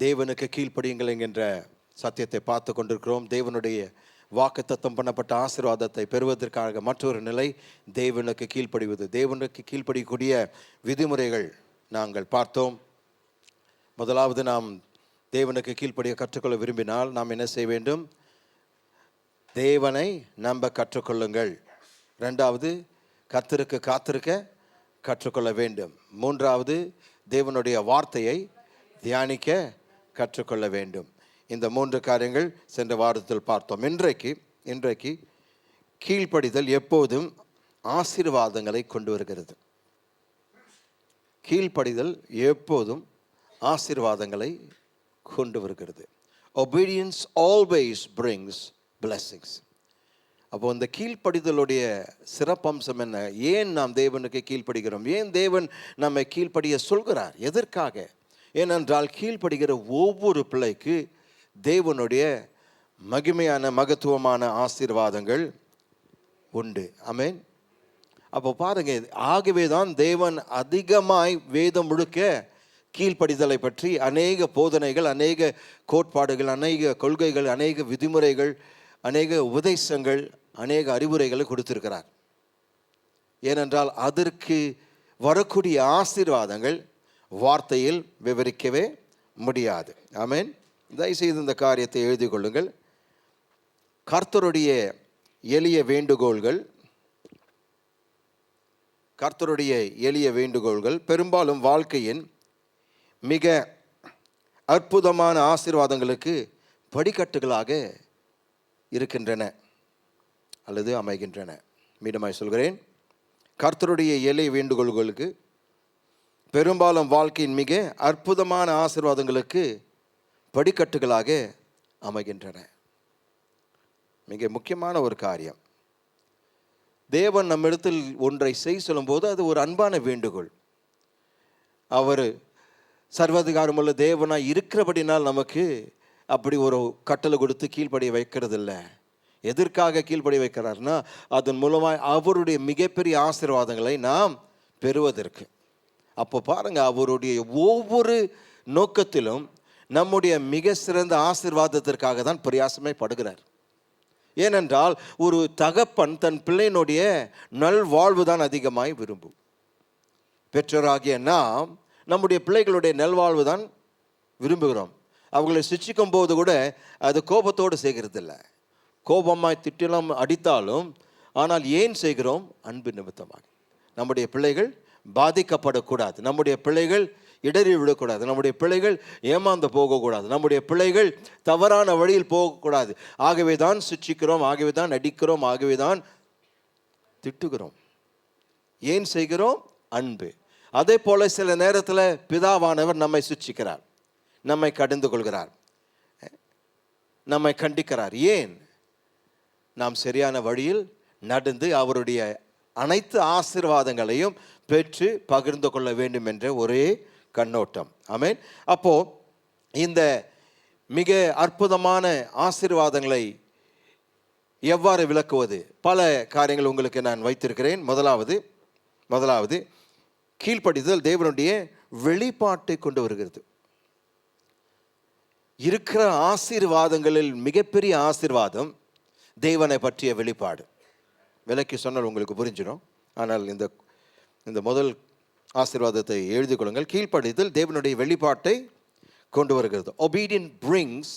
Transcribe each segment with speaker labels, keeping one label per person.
Speaker 1: தேவனுக்கு கீழ்ப்படியுங்கள் என்கின்ற சத்தியத்தை பார்த்து கொண்டிருக்கிறோம். தேவனுடைய வாக்குத்தத்தம் பண்ணப்பட்ட ஆசீர்வாதத்தை பெறுவதற்காக மற்றொரு நிலை தேவனுக்கு கீழ்ப்படிவது. தேவனுக்கு கீழ்ப்படியக்கூடிய விதிமுறைகள் நாங்கள் பார்த்தோம். முதலாவது, நாம் தேவனுக்கு கீழ்ப்படிய கற்றுக்கொள்ள விரும்பினால் நாம் என்ன செய்ய வேண்டும்? தேவனை நம்ப கற்றுக்கொள்ளுங்கள். ரெண்டாவது, கர்த்தருக்கு காத்திருக்க கற்றுக்கொள்ள வேண்டும். மூன்றாவது, தேவனுடைய வார்த்தையை தியானிக்க கற்றுக்கொள்ள வேண்டும். இந்த 3 காரியங்கள் சென்ற வாரத்தில் பார்த்தோம். இன்றைக்கு கீழ்ப்படிதல் எப்போதும் ஆசீர்வாதங்களை கொண்டு வருகிறது. கீழ்ப்படிதல் எப்போதும் ஆசீர்வாதங்களை கொண்டு வருகிறது. Obedience always brings blessings. அப்போ இந்த கீழ்ப்படிதலுடைய சிறப்பம்சம் என்ன? ஏன் நாம் தேவனுக்கு கீழ்ப்படுகிறோம்? ஏன் தேவன் நம்மை கீழ்ப்படிய சொல்கிறார்? எதற்காக? ஏனென்றால் கீழ்ப்படுகிற ஒவ்வொரு பிள்ளைக்கு தேவனுடைய மகிமையான மகத்துவமான ஆசீர்வாதங்கள் உண்டு. ஆமென். அப்போ பாருங்க, ஆகவே தான் தேவன் அதிகமாய் வேதம் முழுக்க கீழ்ப்படிதலை பற்றி அநேக போதனைகள், அநேக கோட்பாடுகள், அநேக கொள்கைகள், அநேக விதிமுறைகள், அநேக உபதேசங்கள், அநேக அறிவுரைகளை கொடுத்திருக்கிறார். ஏனென்றால் அதற்கு வரக்கூடிய ஆசீர்வாதங்கள் வார்த்தையில் விவரிக்கவே முடியாது. ஆமென். தயவுசெய்து இந்த காரியத்தை எழுதி கொள்ளுங்கள். கர்த்தருடைய எளிய வேண்டுகோள்கள் பெரும்பாலும் வாழ்க்கையின் மிக அற்புதமான ஆசீர்வாதங்களுக்கு படிக்கட்டுகளாக இருக்கின்றன அல்லது அமைகின்றன. மீண்டுமாய் சொல்கிறேன், கர்த்தருடைய எளிய வேண்டுகோள்களுக்கு பெரும்பாலும் வாழ்க்கையின் மிக அற்புதமான ஆசீர்வாதங்களுக்கு படிக்கட்டுகளாக அமைகின்றன. மிக முக்கியமான ஒரு காரியம். தேவன் நம்மிடத்தில் ஒன்றை செய் சொல்லும்போது அது ஒரு அன்பான வேண்டுகோள். அவர் சர்வாதிகாரமுள்ள தேவனாய் இருக்கிறபடினால் நமக்கு அப்படி ஒரு கட்டளை கொடுத்து கீழ்ப்படிய வைக்கிறது இல்லை. எதற்காக கீழ்ப்படிய வைக்கிறார்னா, அதன் மூலமாக அவருடைய மிகப்பெரிய ஆசீர்வாதங்களை நாம் பெறுவதற்கு. அப்போ பாருங்க, அவருடைய ஒவ்வொரு நோக்கத்திலும் நம்முடைய மிக சிறந்த ஆசீர்வாதத்திற்காக தான் பிரயாசமே படுகிறார். ஏனென்றால் ஒரு தகப்பன் தன் பிள்ளையினுடைய நல்வாழ்வு தான் அதிகமாய் விரும்பும். பெற்றோராகிய நாம் நம்முடைய பிள்ளைகளுடைய நல்வாழ்வு தான் விரும்புகிறோம். அவர்களை சிச்சிக்கும் போது கூட அது கோபத்தோடு செய்கிறது இல்லை. கோபமாய் திட்டலாம், அடித்தாலும், ஆனால் ஏன் செய்கிறோம்? அன்பு நிமித்தமாக. நம்முடைய பிள்ளைகள் பாதிக்கப்படக்கூடாது, நம்முடைய பிள்ளைகள் இடறி விடக்கூடாது, நம்முடைய பிள்ளைகள் ஏமாந்து போகக்கூடாது, நம்முடைய பிள்ளைகள் தவறான வழியில் போகக்கூடாது. ஆகவே தான் சிச்சிக்கிறோம், ஆகவே தான் அடிக்கிறோம், ஆகவே தான் திட்டுகிறோம். ஏன் செய்கிறோம்? அன்பு. அதே போல சில நேரத்தில் பிதாவானவர் நம்மை சிச்சிக்கிறார், நம்மை கடிந்து கொள்கிறார், நம்மை கண்டிக்கிறார். ஏன்? நாம் சரியான வழியில் நடந்து அவருடைய அனைத்து ஆசீர்வாதங்களையும் பெற்று பகிர்ந்து கொள்ள வேண்டும் என்ற ஒரே கண்ணோட்டம். ஆமென். அப்போ இந்த மிக அற்புதமான ஆசீர்வாதங்களை எவ்வாறு விளக்குவது? பல காரியங்கள் உங்களுக்கு நான் வைத்திருக்கிறேன். முதலாவது கீழ்ப்படிதல் தேவனுடைய வெளிப்பாட்டை கொண்டு வருகிறது. இருக்கிற ஆசீர்வாதங்களில் மிகப்பெரிய ஆசீர்வாதம் தேவனை பற்றிய வெளிப்பாடு. விளக்கி சொன்னால் உங்களுக்கு புரிஞ்சிடும். ஆனால் இந்த முதல் ஆசீர்வாதத்தை எழுதி கொள்ளுங்கள். கீழ்ப்படிதல் தேவனுடைய வெளிப்பாட்டை கொண்டு வருகிறது. Obedience brings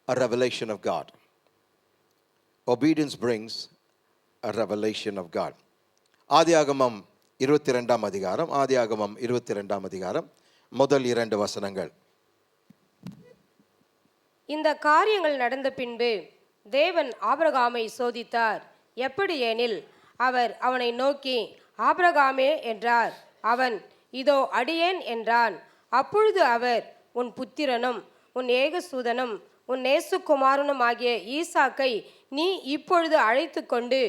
Speaker 1: a revelation of God. Obedience brings a revelation of God. ஆதியாகமம் 22 அதிகாரம் முதல் 2 வசனங்கள்.
Speaker 2: இந்த காரியங்கள் நடந்த பின்பு தேவன் ஆபிரகாமை சோதித்தார். எப்படி எனில், அவர் அவனை நோக்கி, ஆபிரகாமே என்றார். அவன், இதோ அடியேன் என்றான். அப்பொழுது அவர், உன் புத்திரனும் உன் ஏகசூதனும் உன் நேசுகுமாரனும் ஆகிய ஈசாக்கை நீ இப்பொழுது அழைத்து கொண்டு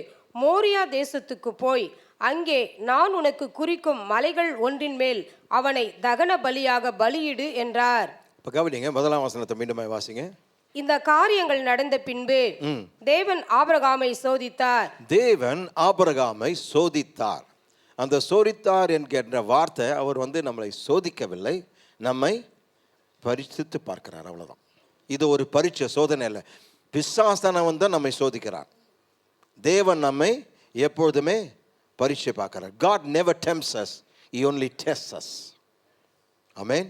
Speaker 2: மோரியா தேசத்துக்கு போய் அங்கே நான் உனக்கு குறிக்கும் மலைகள் ஒன்றின் மேல் அவனை தகன பலியாக பலியிடு என்றார்.
Speaker 1: இப்போ கவனிங்க, முதலாம் வசனத்தை மீண்டும் வாசிங்க.
Speaker 2: இந்த காரியங்கள் நடந்த பின்பு தேவன் ஆபிரகாமை சோதித்தார்.
Speaker 1: அந்த சோதித்தார் என்கின்ற வார்த்தை, அவர் நம்மளை சோதிக்கவில்லை, நம்மை பரிசித்து பார்க்கிறார், அவ்வளவுதான். இது ஒரு பரீட்சை, சோதனை இல்லை. பிசாசானவன் தான் நம்மை சோதிக்கிறான். தேவன் நம்மை எப்பொழுதுமே பரீட்சை பார்க்கிறார். God never tempts us, he only tests us. Amen.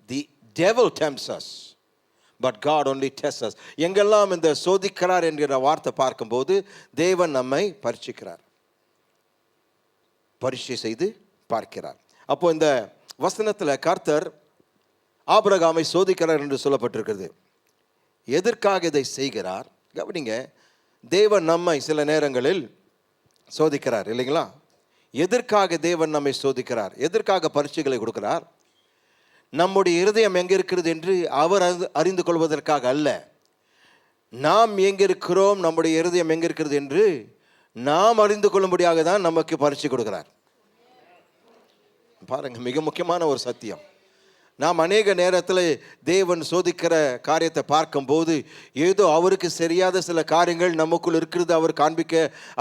Speaker 1: The devil tempts us, but God only tests us. எங்கெல்லாம் இந்த சோதிக்கிறார் என்கிற வார்த்தை பார்க்கும்போது தேவன் நம்மை பரீட்சிக்கிறார், பரீட்சை செய்து பார்க்கிறார். அப்போ இந்த வசனத்தில் கர்த்தர் ஆபிரகாமை சோதிக்கிறார் என்று சொல்லப்பட்டிருக்கிறது. எதற்காக இதை செய்கிறார்? கவனிங்க, தேவன் நம்மை சில நேரங்களில் சோதிக்கிறார் இல்லைங்களா? எதற்காக தேவன் நம்மை சோதிக்கிறார்? எதற்காக பரீட்சைகளை கொடுக்கிறார்? நம்முடைய இருதயம் எங்கே இருக்கிறது என்று அவர் அறிந்து கொள்வதற்காக அல்ல. நாம் எங்கே இருக்கிறோம், நம்முடைய இருதயம் எங்கே இருக்கிறது என்று நாம் அறிந்து கொள்ளும்படியாக தான் நமக்கு பரீட்சை கொடுக்கிறார். பாருங்க, மிக முக்கியமான ஒரு சத்தியம். நாம் அநேக நேரத்தில் தேவன் சோதிக்கிற காரியத்தை பார்க்கும்போது ஏதோ அவருக்கு சரியாத சில காரியங்கள் நமக்குள் இருக்கிறது அவர் காண்பிக்க,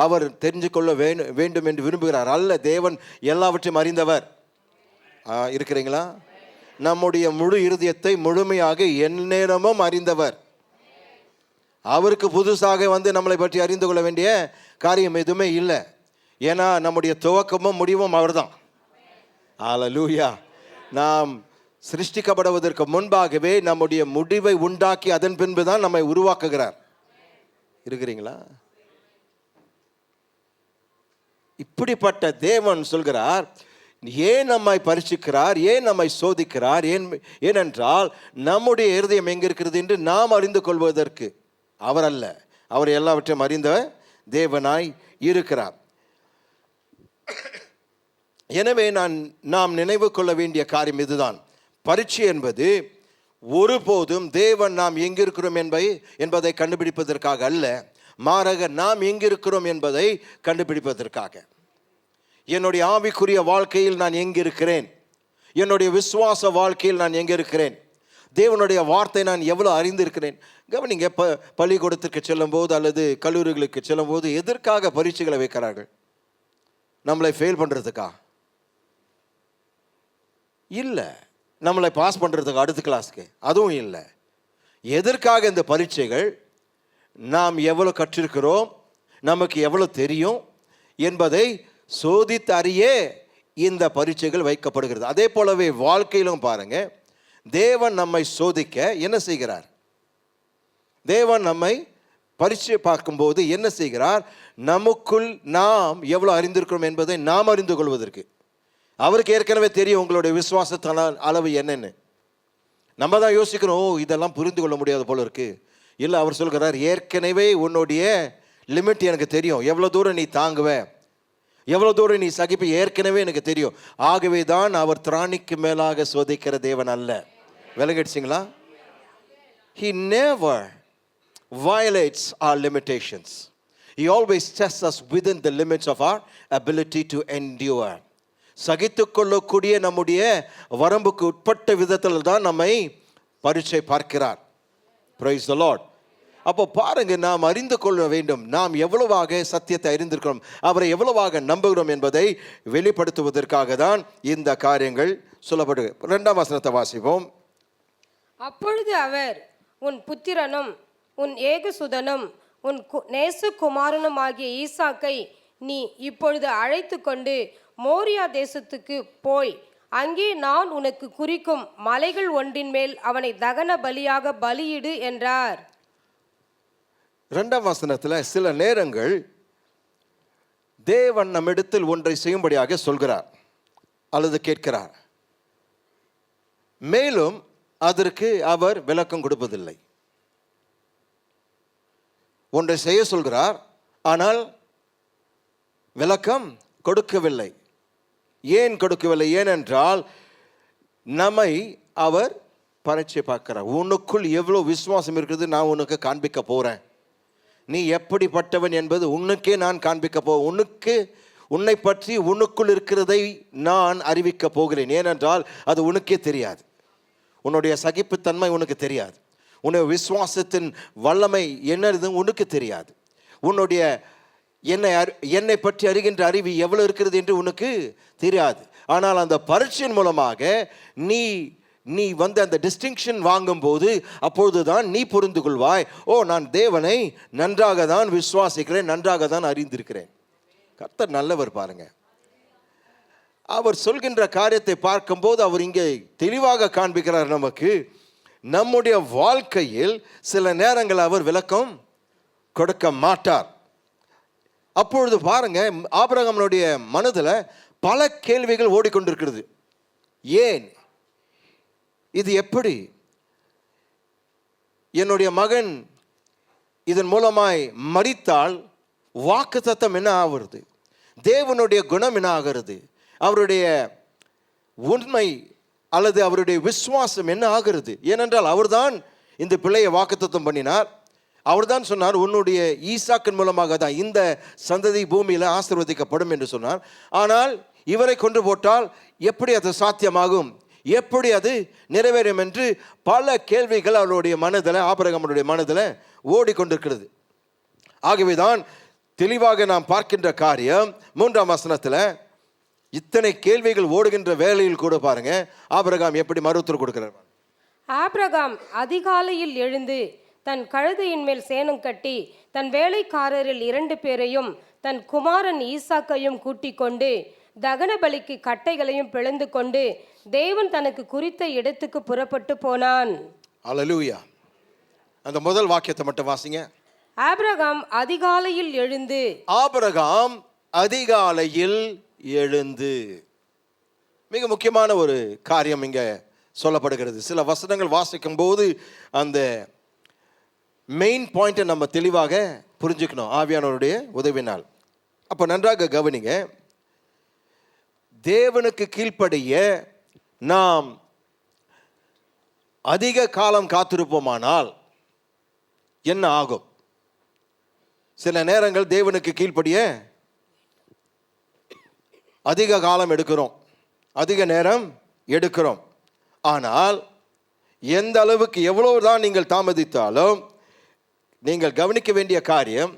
Speaker 1: அவர் தெரிஞ்சு கொள்ள வேண்டும் என்று விரும்புகிறார். அல்ல, தேவன் எல்லாவற்றையும் அறிந்தவர். இருக்கிறீங்களா? நம்முடைய முழு இருதயத்தை முழுமையாக எந்நேரமும் அறிந்தவர். அவருக்கு புதுசாக நம்மளை பற்றி அறிந்து கொள்ள வேண்டிய காரியம் எதுவுமே இல்லை. ஏன்னா நம்முடைய துவக்கமும் முடிவும் அவர்தான். ஹல்லேலூயா. நாம் சிருஷ்டிக்கப்படுவதற்கு முன்பாகவே நம்முடைய முடிவை உண்டாக்கி அதன் பின்பு தான் நம்மை உருவாக்குகிறார். இருக்கிறீங்களா? இப்படிப்பட்ட தேவன் சொல்கிறார், ஏன் நம்மை பரீட்சிக்கிறார், ஏன் நம்மை சோதிக்கிறார்? ஏனென்றால் நம்முடைய இருதயம் எங்கே இருக்கிறது என்று நாம் அறிந்து கொள்வதற்கு. அவர் அல்ல, அவர் எல்லாவற்றையும் அறிந்த தேவனாய் இருக்கிறார். எனவே நாம் நினைவு கொள்ள வேண்டிய காரியம் இதுதான். பரீட்சை என்பது ஒருபோதும் தேவன் நாம் எங்கிருக்கிறோம் என்பதை கண்டுபிடிப்பதற்காக அல்ல, மாறாக நாம் எங்கிருக்கிறோம் என்பதை கண்டுபிடிப்பதற்காக. என்னுடைய ஆவிக்குரிய வாழ்க்கையில் நான் எங்கிருக்கிறேன், என்னுடைய விசுவாச வாழ்க்கையில் நான் எங்கே இருக்கிறேன், தேவனுடைய வார்த்தை நான் எவ்வளோ அறிந்திருக்கிறேன். கவனிங்க, பள்ளிக்கூடத்திற்கு செல்லும் போது அல்லது கல்லூரிகளுக்கு செல்லும் போது எதற்காக பரீட்சைகளை வைக்கிறார்கள்? நம்மளை ஃபெயில் பண்ணுறதுக்கா? இல்லை. நம்மளை பாஸ் பண்ணுறதுக்கு அடுத்த கிளாஸ்க்கு? அதுவும் இல்லை. எதற்காக இந்த பரீட்சைகள்? நாம் எவ்வளோ கற்றிருக்கிறோம், நமக்கு எவ்வளோ தெரியும் என்பதை சோதித்து அறிய இந்த பரீட்சைகள் வைக்கப்படுகிறது. அதே போலவே வாழ்க்கையிலும் பாருங்க, தேவன் நம்மை சோதிக்க என்ன செய்கிறார்? தேவன் நம்மை பரீட்சை பார்க்கும்போது என்ன செய்கிறார்? நமக்குள் நாம் எவ்வளோ அறிந்திருக்கிறோம் என்பதை நாம் அறிந்து கொள்வதற்கு. அவருக்கு ஏற்கனவே தெரியும் உங்களுடைய விசுவாசத்தான அளவு என்னன்னு. நம்ம தான் யோசிக்கிறோம், ஓ இதெல்லாம் புரிந்து கொள்ள முடியாது போல இருக்கு. இல்லை, அவர் சொல்கிறார், ஏற்கனவே உன்னுடைய லிமிட் எனக்கு தெரியும், எவ்வளோ தூரம் நீ தாங்குவ, எவ்வளோ தூரம் நீ சகிப்பு ஏற்கனவே எனக்கு தெரியும். ஆகவே தான் அவர் திராணிக்கு மேலாக சோதிக்கிற தேவன் அல்ல. விளங்கிடுச்சிங்களா? He never violates our limitations. He always tests us within the limits of our ability to endure. சகித்துக்கொள்ளக்கூடிய நம்முடைய வரம்புக்கு உட்பட்ட விதத்தில் தான் நம்மை பரீட்சை பார்க்கிறார். Praise the Lord. அப்போ பாருங்க, நாம் அறிந்து கொள்ள வேண்டும் நாம் எவ்வளவாக சத்தியத்தை அறிந்திருக்கிறோம், அவரை எவ்வளவாக நம்புகிறோம் என்பதை வெளிப்படுத்துவதற்காக தான் இந்த காரியங்கள் சொல்லப்படுது. 2ஆம் வசனத்தை வாசிப்போம்.
Speaker 2: அப்பொழுது அவர், உன் புத்திரனும் உன் ஏகசுதனும் உன் நேசகுமாரனும் ஆகிய ஈசாக்கை நீ இப்பொழுது அழைத்து கொண்டு மோரியா தேசத்துக்கு போய் அங்கே நான் உனக்கு குறிக்கும் மலைகள் ஒன்றின் மேல் அவனை தகன பலியாக பலியிடு என்றார்.
Speaker 1: 2ஆம் வசனத்தில் சில நேரங்கள் தேவன் நம்மிடத்தில் ஒன்றை செய்யும்படியாக சொல்கிறார் அல்லது கேட்கிறார், மேலும் அதற்கு அவர் விளக்கம் கொடுப்பதில்லை. ஒன்றை செய்ய சொல்கிறார், ஆனால் விளக்கம் கொடுக்கவில்லை. ஏன் கொடுக்கவில்லை? ஏனென்றால் நம்மை அவர் பரீட்சை பார்க்கிறார். உனக்குள் எவ்வளோ விசுவாசம் இருக்குது நான் உனக்கு காண்பிக்க போகிறேன். நீ எப்படிப்பட்டவன் என்பது உனக்கே நான் காண்பிக்க உன்னை பற்றி உனக்குள் இருக்கிறதை நான் அறிவிக்க போகிறேன். ஏனென்றால் அது உனக்கே தெரியாது. உன்னுடைய சகிப்புத்தன்மை உனக்கு தெரியாது. உன்னுடைய விசுவாசத்தின் வல்லமை என்னது உனக்கு தெரியாது. உன்னுடைய என்னை பற்றி அறிகின்ற அறிவு எவ்வளோ இருக்கிறது என்று உனக்கு தெரியாது. ஆனால் அந்த பரீட்சையின் மூலமாக நீ நீ வந்து அந்த டிஸ்டிங்ஷன் வாங்கும்போது அப்பொழுதுதான் நீ புரிந்து கொள்வாய், ஓ நான் தேவனை நன்றாக தான் விசுவாசிக்கிறேன், நன்றாக தான் அறிந்திருக்கிறேன். கர்த்தர் நல்லவர் பாருங்க. அவர் சொல்கின்ற காரியத்தை பார்க்கும்போது அவர் இங்கே தெளிவாக காண்பிக்கிறார் நமக்கு. நம்முடைய வாழ்க்கையில் சில நேரங்கள் அவர் விளக்கம் கொடுக்க மாட்டார். அப்பொழுது பாருங்க, ஆபிரகாமுடைய மனதில் பல கேள்விகள் ஓடிக்கொண்டிருக்கிறது. ஏன் இது, எப்படி என்னுடைய மகன் இதன் மூலமாய் மரித்தால் வாக்குத்தத்தம் என்ன ஆகிறது, தேவனுடைய குணம் என்ன ஆகிறது, அவருடைய உண்மை அல்லது அவருடைய விசுவாசம் என்ன ஆகிறது? ஏனென்றால் அவர்தான் இந்த பிள்ளையை வாக்குத்தத்தம் பண்ணினார். அவர்தான் சொன்னார், உன்னுடைய ஈசாக்கின் மூலமாக தான் இந்த சந்ததி பூமியில் ஆசீர்வதிக்கப்படும் என்று சொன்னார். ஆனால் இவரை கொண்டு போட்டால் எப்படி அது சாத்தியமாகும், எப்படி அது நிறைவேறும் என்று பல கேள்விகள் அவருடைய மனதில், ஆபிரகாமுடைய மனதில் ஓடிக்கொண்டிருக்கிறது. ஆகவேதான் தெளிவாக நாம் பார்க்கின்ற காரியம் 3ஆம் வசனத்தில் இத்தனை கேள்விகள் ஓடுகின்ற வேளையில் கூட பாருங்க ஆபிரகாம் எப்படி மறுத்துரு கொடுக்கிறார்.
Speaker 2: ஆபிரகாம் அதிகாலையில் எழுந்து தன் கழுதையின் மேல் சேணம் கட்டி தன் வேலைக்காரரில் 2 பேரையும் தன் குமாரன் ஈசாக்கையும் கூட்டிக் கொண்டு தகன பலிக்கு கட்டைகளையும் பிளந்து கொண்டு தேவன் தனக்கு குறித்த இடத்துக்கு புறப்பட்டு போனான். அல்லேலூயா.
Speaker 1: அந்த முதல் வாக்கியத்தை மட்டும் வாசிங்க.
Speaker 2: ஆபிரகாம் அதிகாலையில் எழுந்து. ஆபிரகாம்
Speaker 1: அதிகாலையில் எழுந்து. மிக முக்கியமான ஒரு காரியம் இங்க சொல்லப்படுகிறது. சில வசனங்கள் வாசிக்கும் போது அந்த மெயின் பாயிண்ட்டை நம்ம தெளிவாக புரிஞ்சுக்கணும் ஆவியானவருடைய உதவினால். அப்போ நன்றாக கவனிங்க. தேவனுக்கு கீழ்ப்படிய நாம் அதிக காலம் காத்திருப்போமானால் என்ன ஆகும்? சில நேரங்கள் தேவனுக்கு கீழ்ப்படிய அதிக காலம் எடுக்கிறோம், அதிக நேரம் எடுக்கிறோம். ஆனால் எந்த அளவுக்கு எவ்வளவுதான் நீங்கள் தாமதித்தாலும் நீங்கள் கவனிக்க வேண்டிய காரியம்,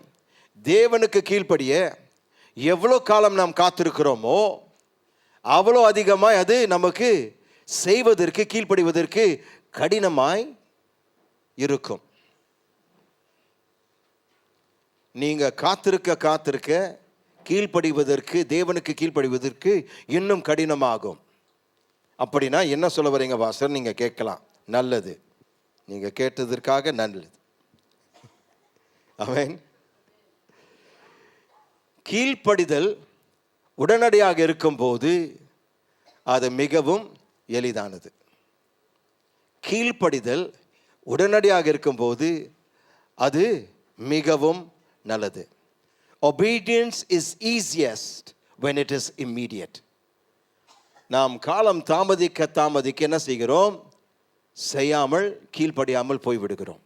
Speaker 1: தேவனுக்கு கீழ்ப்படிய எவ்வளோ காலம் நாம் காத்திருக்கிறோமோ அவ்வளோ அதிகமாய் அது நமக்கு செய்வதற்கு, கீழ்ப்படிவதற்கு கடினமாய் இருக்கும். நீங்க காத்திருக்க கீழ்ப்படிவதற்கு, தேவனுக்கு கீழ்ப்படிவதற்கு இன்னும் கடினமாகும். அப்படின்னா என்ன சொல்ல வரீங்க பாஸ்டர்? நீங்க கேட்கலாம், நல்லது, நீங்க கேட்டதற்காக நல்லது. ஆமென். கீழ்ப்படிதல் உடனடியாக இருக்கும்போது அது மிகவும் எளிதானது. கீழ்ப்படிதல் உடனடியாக இருக்கும்போது அது மிகவும் நல்லது. Obedience is easiest when it is immediate. நாம் காலம் தாமதிக்க என்ன செய்கிறோம்? செய்யாமல், கீழ்ப்படியாமல் போய்விடுகிறோம்.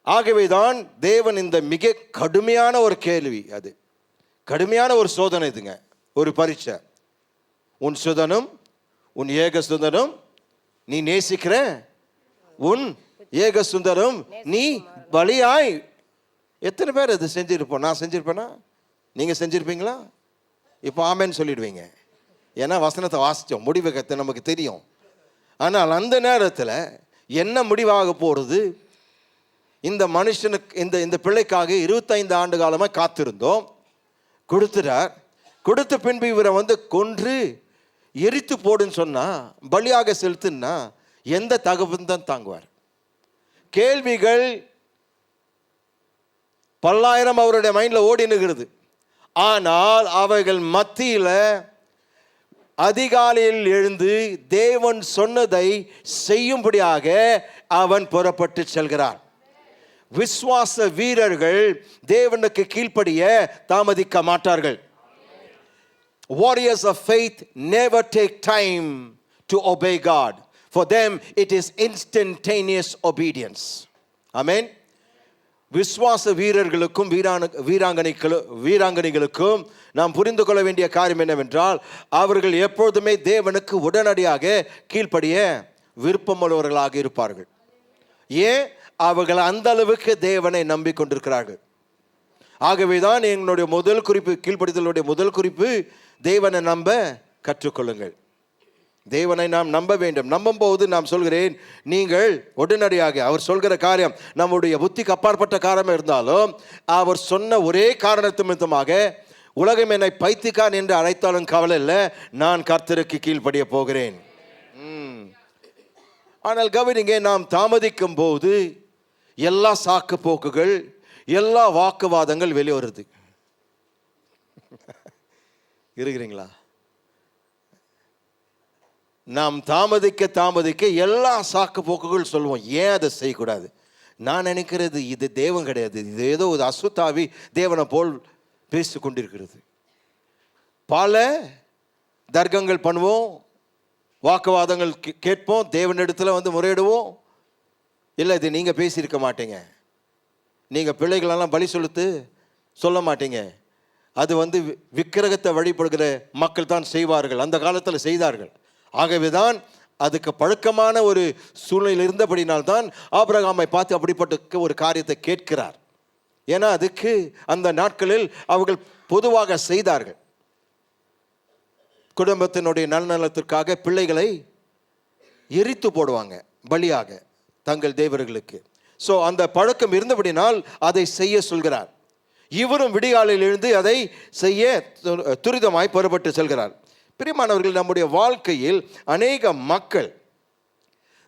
Speaker 1: ஆகவேதான் தேவன் இந்த மிக கடுமையான ஒரு கேள்வி, அது கடுமையான ஒரு சோதனை இதுங்க, ஒரு பரீட்சை. உன் சுதனும் உன் ஏக சுந்தரம் நீ நேசிக்கிற உன் ஏக சுந்தரம் நீ பலியாய். எத்தனை பேர் அது செஞ்சிருப்போம்? நான் செஞ்சிருப்பேனா? நீங்க செஞ்சிருப்பீங்களா? இப்போ ஆமேன்னு சொல்லிடுவீங்க, ஏன்னா வசனத்தை வாசித்தோம், முடிவை கற்று நமக்கு தெரியும். ஆனால் அந்த நேரத்தில் என்ன முடிவாக போகிறது? இந்த மனுஷனுக்கு, இந்த பிள்ளைக்காக 25 ஆண்டு காலமாக காத்திருந்தோம், கொடுத்துட்டார். கொடுத்த பின்பு இவரை வந்து கொன்று எரித்து போடுன்னு சொன்னா, பலியாக செலுத்துன்னா எந்த தகவல் தான் தாங்குவார்? கேள்விகள் பல்லாயிரம் அவருடைய மைண்ட்ல ஓடினுகிறது. ஆனால் அவைகள் மத்தியில் அதிகாலையில் எழுந்து தேவன் சொன்னதை செய்யும்படியாக அவன் புறப்பட்டு செல்கிறார். விசுவாச வீரர்கள் தேவனுக்கு கீழ்ப்படிய தாமதிக்க மாட்டார்கள். Warriors of faith never take time to obey God. For them it is instantaneous obedience. Amen. விசுவாச வீரர்களுக்கும் வீராங்கனைகளுக்கும் நாம் புரிந்து கொள்ள வேண்டிய காரியம் என்னவென்றால், அவர்கள் எப்பொழுதுமே தேவனுக்கு உடனடியாக கீழ்ப்படிய விருப்பமுள்ளவர்களாக இருப்பார்கள். ஏன்? அவர்கள் அந்த அளவுக்கு தேவனை நம்பிக்கொண்டிருக்கிறார்கள். ஆகவேதான் எங்களுடைய முதல் குறிப்பு, கீழ்ப்படிதலுடைய முதல் குறிப்பு, தேவனை நம்ப கற்றுக்கொள்ளுங்கள். தேவனை நாம் நம்ப வேண்டும். நம்பும் போது நாம் சொல்கிறேன், நீங்கள் உடனடியாக அவர் சொல்கிற காரியம் நம்முடைய புத்திக்கு அப்பாற்பட்ட காரணம் இருந்தாலும், அவர் சொன்ன ஒரே காரணத்து நிமித்தமாக உலகம் என்னை பைத்தியக்காரன் என்று அழைத்தாலும் கவலை இல்லை, நான் கர்த்தருக்கு கீழ்ப்படிய போகிறேன். ஆனால் கவனிங்க, நாம் தாமதிக்கும் போது எல்லா சாக்கு போக்குகள், எல்லா வாக்குவாதங்கள் வெளியே வருது. இருக்கிறீங்களா? நாம் தாமதிக்க எல்லா சாக்கு போக்குகள் சொல்லுவோம். ஏன் அதை செய்யக்கூடாது? நான் நினைக்கிறது இது தேவன் கிடையாது, இது ஏதோ ஒரு அசுத்தாவி தேவனை போல் பேசி கொண்டிருக்கிறது. பல தர்க்கங்கள் பண்ணுவோம், வாக்குவாதங்கள் கேட்போம், தேவனிடத்தில் வந்து முறையிடுவோம். இல்லை, இது நீங்கள் பேசியிருக்க மாட்டீங்க, நீங்கள் பிள்ளைகளெல்லாம் பலி சொல்ல மாட்டீங்க, அது வந்து விக்கிரகத்தை வழிபடுகிற மக்கள் தான் செய்வார்கள், அந்த காலத்தில் செய்தார்கள். ஆகவே தான் அதுக்கு பழக்கமான ஒரு சூழ்நிலை இருந்தபடினால்தான் ஆபிரகாமை பார்த்து அப்படிப்பட்ட ஒரு காரியத்தை கேட்கிறார். ஏன்னா அதுக்கு அந்த நாட்களில் அவர்கள் பொதுவாக செய்தார்கள். குடும்பத்தினுடைய நலநலத்திற்காக பிள்ளைகளை எரித்து போடுவாங்க பலியாக தங்கள் தேவர்களுக்கு. ஸோ அந்த பழக்கம் இருந்தபடினால் அதை செய்ய சொல்கிறார். இவரும் விடிகாலையில் எழுந்து அதை செய்ய துரிதமாய் புறப்பட்டு செல்கிறார். பிரியமானவர்கள், நம்முடைய வாழ்க்கையில் அநேக மக்கள்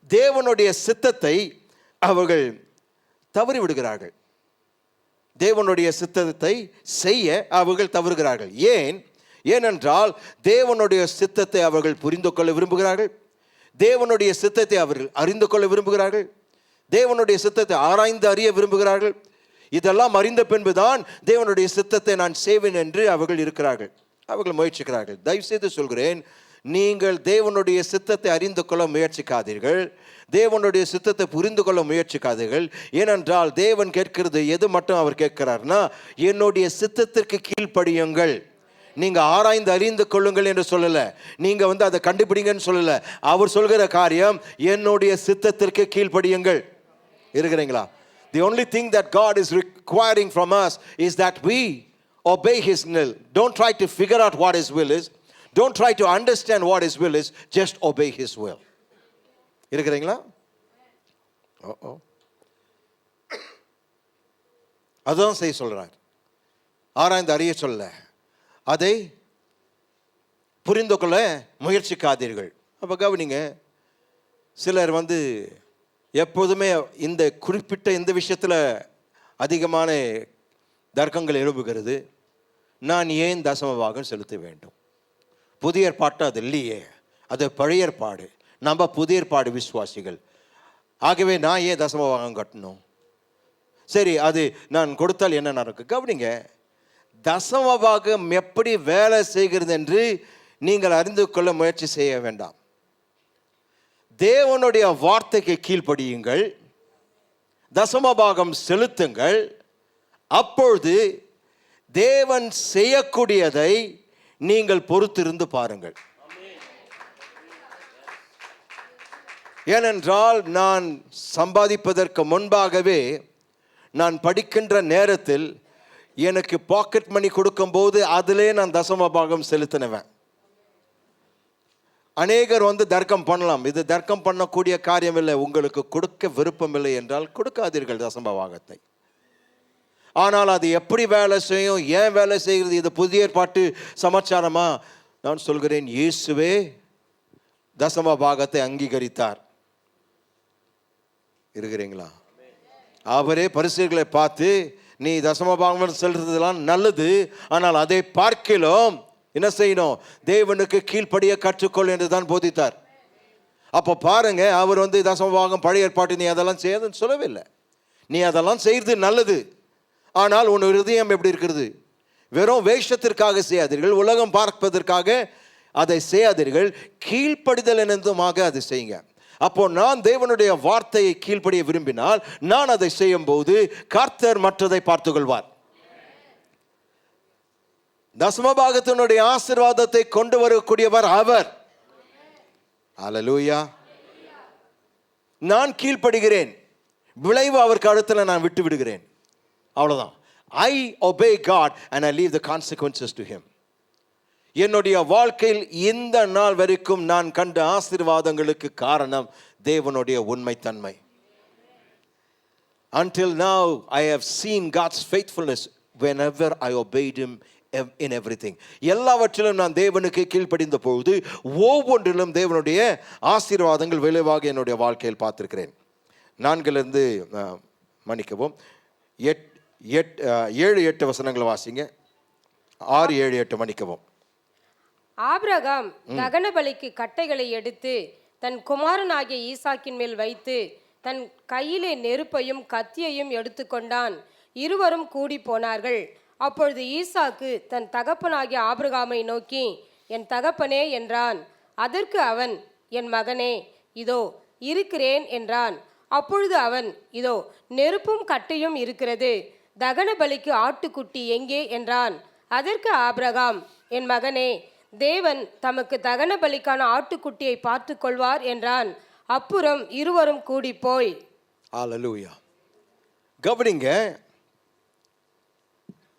Speaker 1: தேவனுடைய சித்தத்தை அவர்கள் தவறி விடுகிறார்கள். தேவனுடைய சித்தத்தை செய்ய அவர்கள் தவறுகிறார்கள். ஏனென்றால் தேவனுடைய சித்தத்தை அவர்கள் புரிந்து கொள்ள விரும்புகிறார்கள், தேவனுடைய சித்தத்தை அவர்கள் அறிந்து கொள்ள விரும்புகிறார்கள், தேவனுடைய சித்தத்தை ஆராய்ந்து அறிய விரும்புகிறார்கள். இதெல்லாம் அறிந்த பின்புதான் தேவனுடைய சித்தத்தை நான் செய்வேன் என்று அவர்கள் இருக்கிறார்கள், அவர்கள் முயற்சிக்கிறார்கள். தயவுசெய்து சொல்கிறேன், நீங்கள் தேவனுடைய சித்தத்தை அறிந்து கொள்ள முயற்சிக்காதீர்கள், தேவனுடைய சித்தத்தை புரிந்து கொள்ள முயற்சிக்காதீர்கள். ஏனென்றால் தேவன் கேட்கிறது எது மட்டும் அவர் கேட்கிறார்னா, என்னுடைய சித்தத்திற்கு கீழ்ப்படியுங்கள். நீங்க ஆராய்ந்து அறிந்து கொள்ளுங்கள் என்று சொல்லல, நீங்க வந்து அதை கண்டுபிடிங்கன்னு சொல்லல. அவர் சொல்கிற காரியம் என்னுடைய சித்தத்திற்கு கீழ்ப்படியுங்கள். இருக்கிறீங்களா? The only thing that God is requiring from us is that we obey His will. Don't try to figure out what His will is. Don't try to understand what His will is. Just obey His will. இருக்கிறீங்களா? அதான் செய்ய சொல்றார். ஆராய்ந்து அறிய சொல்ல, அதை புரிந்து கொள்ள முயற்சிக்காதீர்கள். அப்போ கவனிங்க, சிலர் வந்து எப்போதுமே இந்த குறிப்பிட்ட இந்த விஷயத்தில் அதிகமான தர்க்கங்கள் எழுப்புகிறது. நான் ஏன் தசம பாகம் செலுத்த வேண்டும்? புதிய ஏற்பாட்டு அது இல்லையே, அது பழைய ஏற்பாடு. நம்ம புதிய ஏற்பாடு விசுவாசிகள், ஆகவே நான் ஏன் தசம பாகம் கட்டணும்? சரி, அது நான் கொடுத்தால் என்ன நடக்கும்? கவனிங்க, தசம பாகம் எப்படி வேலை செய்கிறது என்று நீங்கள் அறிந்து கொள்ள முயற்சி செய்ய வேண்டாம். தேவனுடைய வார்த்தைக்கு கீழ்ப்படியுங்கள், தசம பாகம் செலுத்துங்கள். அப்பொழுது தேவன் செய்யக்கூடியதை நீங்கள் பொறுத்திருந்து பாருங்கள். ஏனென்றால் நான் சம்பாதிப்பதற்கு முன்பாகவே நான் படிக்கின்ற நேரத்தில் எனக்கு பாக்கெட் மணி கொடுக்கும்போது அதிலே நான் தசம பாகம் செலுத்தினவன். அநேகர் வந்து தர்க்கம் பண்ணலாம், இது தர்க்கம் பண்ணக்கூடிய காரியம் இல்லை. உங்களுக்கு கொடுக்க விருப்பம் இல்லை என்றால் கொடுக்காதீர்கள் தசம பாகத்தை. ஆனால் அது எப்படி வேலை செய்யும், ஏன் வேலை செய்கிறது, இது புதிய ஏற்பாட்டு சமாச்சாரமா? நான் சொல்கிறேன், இயேசுவே தசம பாகத்தை அங்கீகரித்தார். இருக்கிறீங்களா? அவரே பரிசேயர்களை பார்த்து, நீ தசம பாகம் செலுத்துறதுலாம் நல்லது, ஆனால் அதை பார்க்கிலும் என்ன செய்யணும்? தேவனுக்கு கீழ்ப்படிய கற்றுக்கொள் என்று தான் போதித்தார். அப்போ பாருங்க, அவர் வந்து தசம பாகம் பழைய ஏற்பாட்டு நீ அதெல்லாம் செய்யறதுன்னு சொல்லவில்லை. நீ அதெல்லாம் செய்யறது நல்லது, ஆனால் உன் இருதயம் எப்படி இருக்கிறது? வெறும் வேஷத்திற்காக செய்யாதீர்கள், உலகம் பார்ப்பதற்காக அதை செய்யாதீர்கள், கீழ்ப்படிதல் என்னதுமாக அதை செய்யுங்க. அப்போ நான் தேவனுடைய வார்த்தையை கீழ்ப்படிய விரும்பினால் நான் அதை செய்யும் போது கர்த்தர் மற்றதை பார்த்துக் கொள்வார். தசமபாகத்தினுடைய ஆசீர்வாதத்தை கொண்டு வரக்கூடியவர் அவர். அல்லேலூயா. நான் கீழ்ப்படுகிறேன், விளைவு அவர் கழுத்துல நான் விட்டு விடுகிறேன், அவ்வளவுதான். I obey God and I leave the consequences to Him. என்னுடைய வாழ்க்கையில் இந்த நாள் வரைக்கும் நான் கண்ட ஆசீர்வாதங்களுக்கு காரணம் தேவனுடைய உண்மைத்தன்மை. Until now I have seen God's faithfulness whenever I obeyed him in everything. எல்லாவற்றிலும் நான் தேவனுக்கு கீழ்ப்படிந்த பொழுது ஒவ்வொன்றிலும் தேவனுடைய ஆசீர்வாதங்கள் விளைவாக என்னுடைய வாழ்க்கையில் பார்த்திருக்கிறேன். 4 மன்னிக்கவும் 7-8 வசனங்களை வாசிங்க. 6-7-8 மன்னிக்கவும்.
Speaker 2: ஆபிரகாம் தகன பலிக்கு கட்டைகளை எடுத்து தன் குமாரனாகிய ஈசாக்கின் மேல் வைத்து தன் கையிலே நெருப்பையும் கத்தியையும் எடுத்துக்கொண்டான். இருவரும் கூடி போனார்கள். அப்பொழுது ஈசாக்கு தன் தகப்பனாகிய ஆபிரகாமை நோக்கி, என் தகப்பனே என்றான். அதற்கு அவன், என் மகனே, இதோ இருக்கிறேன் என்றான். அப்பொழுது அவன், இதோ நெருப்பும் கட்டையும் இருக்கிறது, தகன பலிக்கு ஆட்டுக்குட்டி எங்கே என்றான். அதற்கு ஆபிரகாம், என் மகனே, தேவன் தமக்கு தகன பலிக்கான ஆட்டுக்குட்டியை பார்த்து கொள்வார் என்றான். அப்புறம் இருவரும் கூடி போய்.
Speaker 1: ஹல்லேலூயா. கவனிங்க,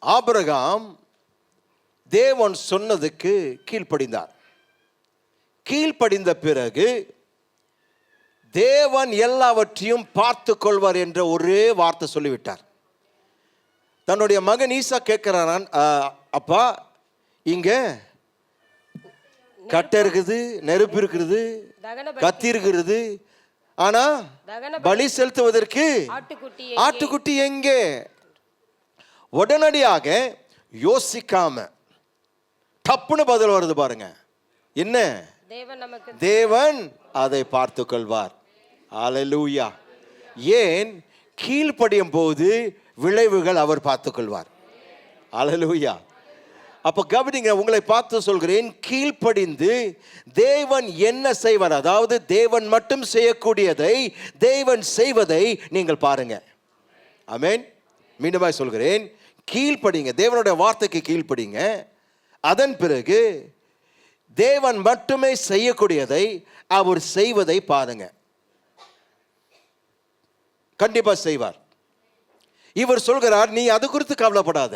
Speaker 1: ஆபிரகாம் தேவன் சொன்னதுக்கு கீழ்ப்படிந்தார். கீழ்ப்படிந்த பிறகு தேவன் எல்லாவற்றையும் பார்த்து கொள்வார் என்ற ஒரே வார்த்தை சொல்லிவிட்டார். தன்னுடைய மகன் ஈசா கேட்கிறான், அப்பா இங்க கட்டை இருக்குது, நெருப்பு இருக்கிறது, கத்தி இருக்கிறது, ஆனா பலி செலுத்துவதற்கு ஆட்டுக்குட்டி எங்கே? உடனடியாக யோசிக்காம டப்புன்னு பதில் வருது பாருங்க. என்ன? தேவன் அதை பார்த்து கொள்வார். ஹல்லேலூயா. ஏன்? கீழ்ப்படியும் போது விளைவுகள் அவர் பார்த்து கொள்வார். ஹல்லேலூயா. அப்ப கவனிங்க, உங்களை பார்த்து சொல்கிறேன், கீழ்ப்படிந்து தேவன் என்ன செய்வார், அதாவது தேவன் மட்டும் செய்யக்கூடியதை தேவன் செய்வதை நீங்கள் பாருங்க. ஆமென். மீண்டுமாய் சொல்கிறேன், கீழ்ப்படிங்க, தேவனுடைய வார்த்தைக்கு கீழ்ப்படிங்க. அதன் பிறகு தேவன் மட்டுமே செய்யக்கூடியதை அவர் செய்வதை பாருங்க. கண்டிப்பா செய்வார். இவர் சொல்கிறார், நீ அது குறித்து கவலைப்படாத,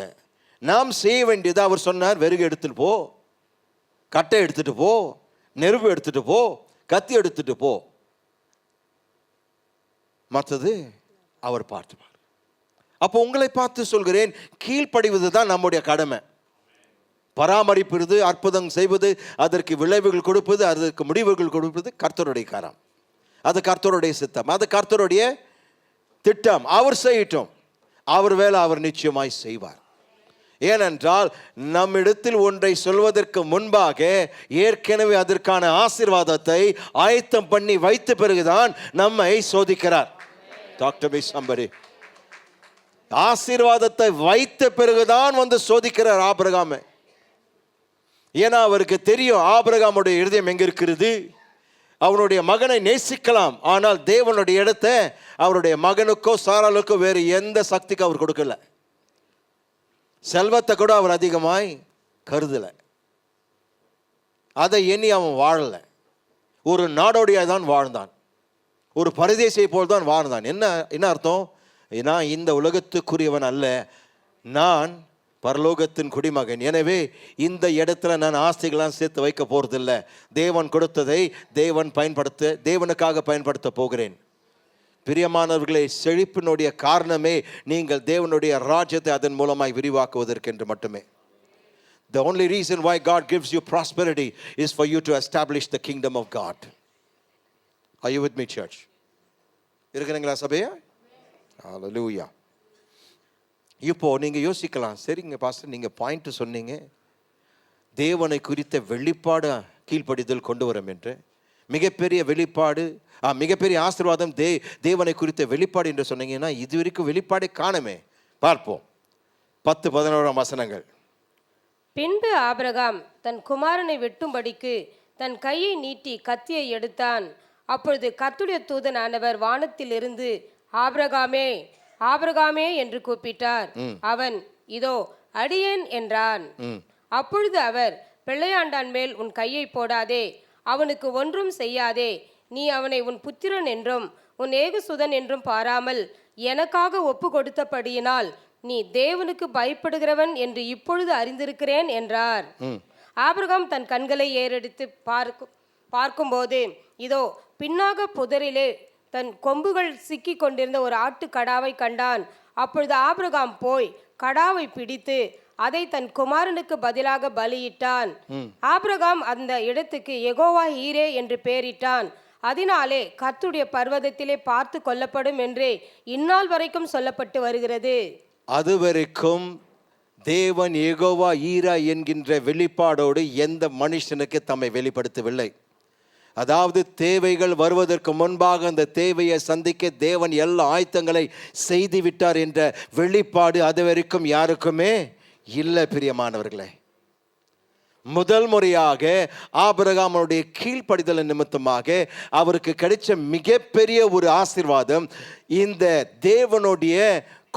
Speaker 1: நாம் செய்ய வேண்டியது, அவர் சொன்னார், வெறுகு எடுத்துட்டு போ, கட்டை எடுத்துட்டு போ, நெருப்பு எடுத்துட்டு போ, கத்தி எடுத்துட்டு போ, மற்றது அவர் பார்த்துப்பார். அப்போ உங்களை பார்த்து சொல்கிறேன், கீழ்ப்படிவது தான் நம்முடைய கடமை. பராமரிப்பது, அற்புதம் செய்வது, அதற்கு விளைவுகள் கொடுப்பது, அதற்கு முடிவுகள் கொடுப்பது கர்த்தருடைய காரம், அது கர்த்தருடைய சித்தம், அது கர்த்தருடைய திட்டம். அவர் செய்யட்டும், அவர் வேலை அவர் நிச்சயமாய் செய்வார். ஏனென்றால் நம்மிடத்தில் ஒன்றை சொல்வதற்கு முன்பாக ஏற்கனவே அதற்கான ஆசீர்வாதத்தை ஆயத்தம் பண்ணி வைத்த பிறகுதான் நம்மை சோதிக்கிறார். டாக்டர் பி சம்பரி ஆசீர்வாதத்தை வைத்த பிறகுதான் வந்து சோதிக்கிறார் ஆபிரகாமை. ஏன்னா அவருக்கு தெரியும் ஆபிரகாமுடைய இருதயம் எங்க இருக்கிறது. அவனுடைய மகனை நேசிக்கலாம், ஆனால் தேவனுடைய இடத்தை அவருடைய மகனுக்கோ சாராளுக்கோ வேறு எந்த சக்திக்கும் அவர் கொடுக்கல. செல்வத்தை கூட அவர் அதிகமாய் கருதலை, அதை எண்ணி அவன் வாழலை. ஒரு நாடோடியாய் தான் வாழ்ந்தான், ஒரு பரதேசியை போல் தான் வாழ்ந்தான். என்ன அர்த்தம்? நான் இந்த உலகத்துக்குரியவன் அல்ல, நான் பரலோகத்தின் குடிமகன். எனவே இந்த இடத்துல நான் ஆஸ்திகளாம் சேர்த்து வைக்க போறதில்லை. தேவன் கொடுத்ததை தேவனுக்காக பயன்படுத்த போகிறேன். பிரியமானவர்களே, செழிப்பினுடைய காரணமே நீங்கள் தேவனுடைய ராஜ்யத்தை அதன் மூலமாய் விரிவாக்குவதற்கு என்று மட்டுமே. The only reason why God gives you prosperity is for you to establish the kingdom of God. Are you with me, church? இருக்கிறீங்களா சபையா? Hallelujah. இப்போ நீங்க யோசிக்கலாம், சரிங்க பாஸ்டர், நீங்க பாயிண்ட் சொன்னீங்க, தேவனை குறித்த வெளிப்பாடு கீழ்ப்படிதல் கொண்டு வரும் என்று. மிகப்பெரிய வெளிப்பாடு, மிகப்பெரிய ஆசீர்வாதம் தேவனை குறித்த வெளிப்பாடு என்று சொன்னீங்கன்னா, இதுவரைக்கும் வெளிப்பாடை காணமே. பார்ப்போம் 10-11 வசனங்கள்.
Speaker 2: பின்பு ஆபிரகாம் தன் குமாரனை வெட்டும்படிக்கு தன் கையை நீட்டி கத்தியை எடுத்தான். அப்பொழுது கர்த்தருடைய தூதனானவர் வானத்தில் இருந்து, ஆபிரகாமே, ஆபிரகாமே என்று கூப்பிட்டார். அவன், இதோ அடியேன் என்றான். அப்பொழுது அவர், பிள்ளையாண்டான் மேல் உன் கையை போடாதே, அவனுக்கு ஒன்றும் செய்யாதே, நீ அவனை உன் புத்திரன் என்றும் உன் ஏகசுதன் என்றும் பாராமல் எனக்காக ஒப்பு கொடுத்தபடியினால் நீ தேவனுக்கு பயப்படுகிறவன் என்று இப்பொழுது அறிந்திருக்கிறேன் என்றார். ஆபிரகாம் தன் கண்களை ஏறெடுத்து பார்க்கும்போது இதோ பின்னாக புதரிலே தன் கொம்புகள் சிக்கி கொண்டிருந்த ஒரு ஆட்டுக்கடாவை கண்டான். அப்பொழுது ஆபிரகாம் போய் கடாவை பிடித்து அதை தன் குமாரனுக்கு பதிலாக பலியிட்டான். ஆபிரகாம் அந்த இடத்துக்கு யெகோவா ஈரே என்று பெயரிட்டான். அதனாலே கர்த்தருடைய பர்வதத்திலே பார்த்து கொள்ளப்படும் என்று இந்நாள் வரைக்கும் சொல்லப்பட்டு வருகிறது.
Speaker 1: அதுவரைக்கும் தேவன் யெகோவா ஈரா என்கின்ற வெளிப்பாடோடு எந்த மனுஷனுக்கு தம்மை வெளிப்படுத்தவில்லை. அதாவது தேவைகள் வருவதற்கு முன்பாக அந்த தேவையை சந்திக்க தேவன் எல்லா ஆயத்தங்களை செய்து விட்டார் என்ற வெளிப்பாடு அதுவரைக்கும் யாருக்குமே இல்லை. பிரியமானவர்களே, முதல் முறையாக ஆபிரகாமுடைய கீழ்ப்படிதல் நிமித்தமாக அவருக்கு கிடைச்ச மிகப்பெரிய ஒரு ஆசீர்வாதம் இந்த தேவனுடைய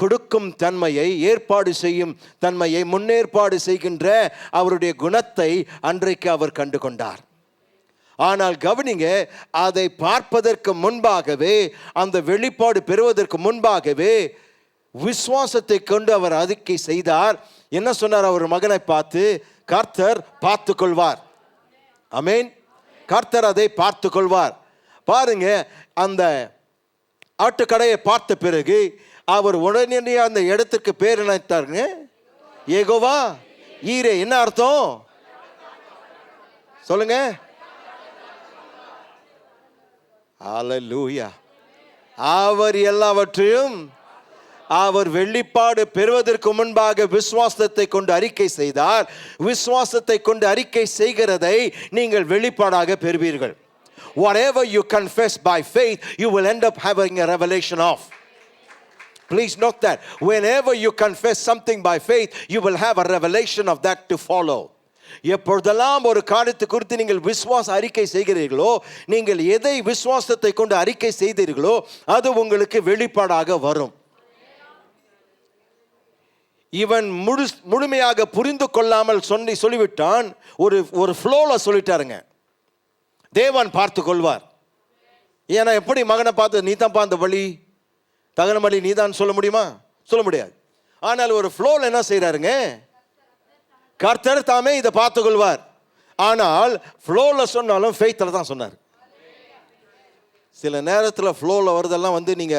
Speaker 1: கொடுக்கும் தன்மையை, ஏற்பாடு செய்யும் தன்மையை, முன்னேற்பாடு செய்கின்ற அவருடைய குணத்தை அன்றைக்கு அவர் கண்டு கொண்டார். ஆனால் கவனிங்க, அதை பார்ப்பதற்கு முன்பாகவே, அந்த வெளிப்பாடு பெறுவதற்கு முன்பாகவே விசுவாசத்தை கொண்டு அவர் அறிக்கை செய்தார். என்ன சொன்னார்? அவர் மகனை பார்த்து, கர்த்தர் பார்த்து கொள்வார். ஆமென். கர்த்தர் அதை பார்த்து கொள்வார். பாருங்க, அந்த ஆட்டுக்கடையை பார்த்த பிறகு அவர் உடனே அந்த இடத்துக்கு பேர் நினைத்தாருங்க, யெகோவா ஈரே. என்ன அர்த்தம் சொல்லுங்க? ஹல்லேலூயா. அவர் எல்லாவற்றையும் அவர் வெளிப்பாடு பெறுவதற்கு முன்பாக விசுவாசத்தை கொண்டு அறிக்கை செய்தார். விசுவாசத்தை கொண்டு அறிக்கை செய்கிறதை நீங்கள் வெளிப்பாடாக பெறுவீர்கள். Whatever you confess by faith, you will end up having a revelation of. Please note that. Whenever you confess something by faith, you will have a revelation of that to follow. எப்பொழுதெல்லாம் ஒரு காரியத்தை குறித்து நீங்கள் விசுவாச அறிக்கை செய்கிறீர்களோ, நீங்கள் எதை விசுவாசத்தை கொண்டு அறிக்கை செய்தீர்களோ அது உங்களுக்கு வெளிப்பாடாக வரும். இவன் முழுமையாக புரிந்து கொள்ளாமல் சொல்லிவிட்டான். ஒரு ஃப்ளோல சொல்லிட்டாருங்க, தேவன் பார்த்து கொள்வார். ஏன்னா எப்படி மகனை பார்த்து நீ தான் அந்த வழி தகன வழி நீ தான் சொல்ல முடியுமா? சொல்ல முடியாது. ஆனால் ஒரு ஃப்ளோல என்ன செய்யறாருங்க, கர்த்தர் தாமே இதை பார்த்து கொள்வார். ஆனால் ஃப்ளோல சொன்னாலும் ஃபெய்த்தில் தான் சொன்னார். சில நேரத்தில் ஃப்ளோவில் வருதெல்லாம் நீங்க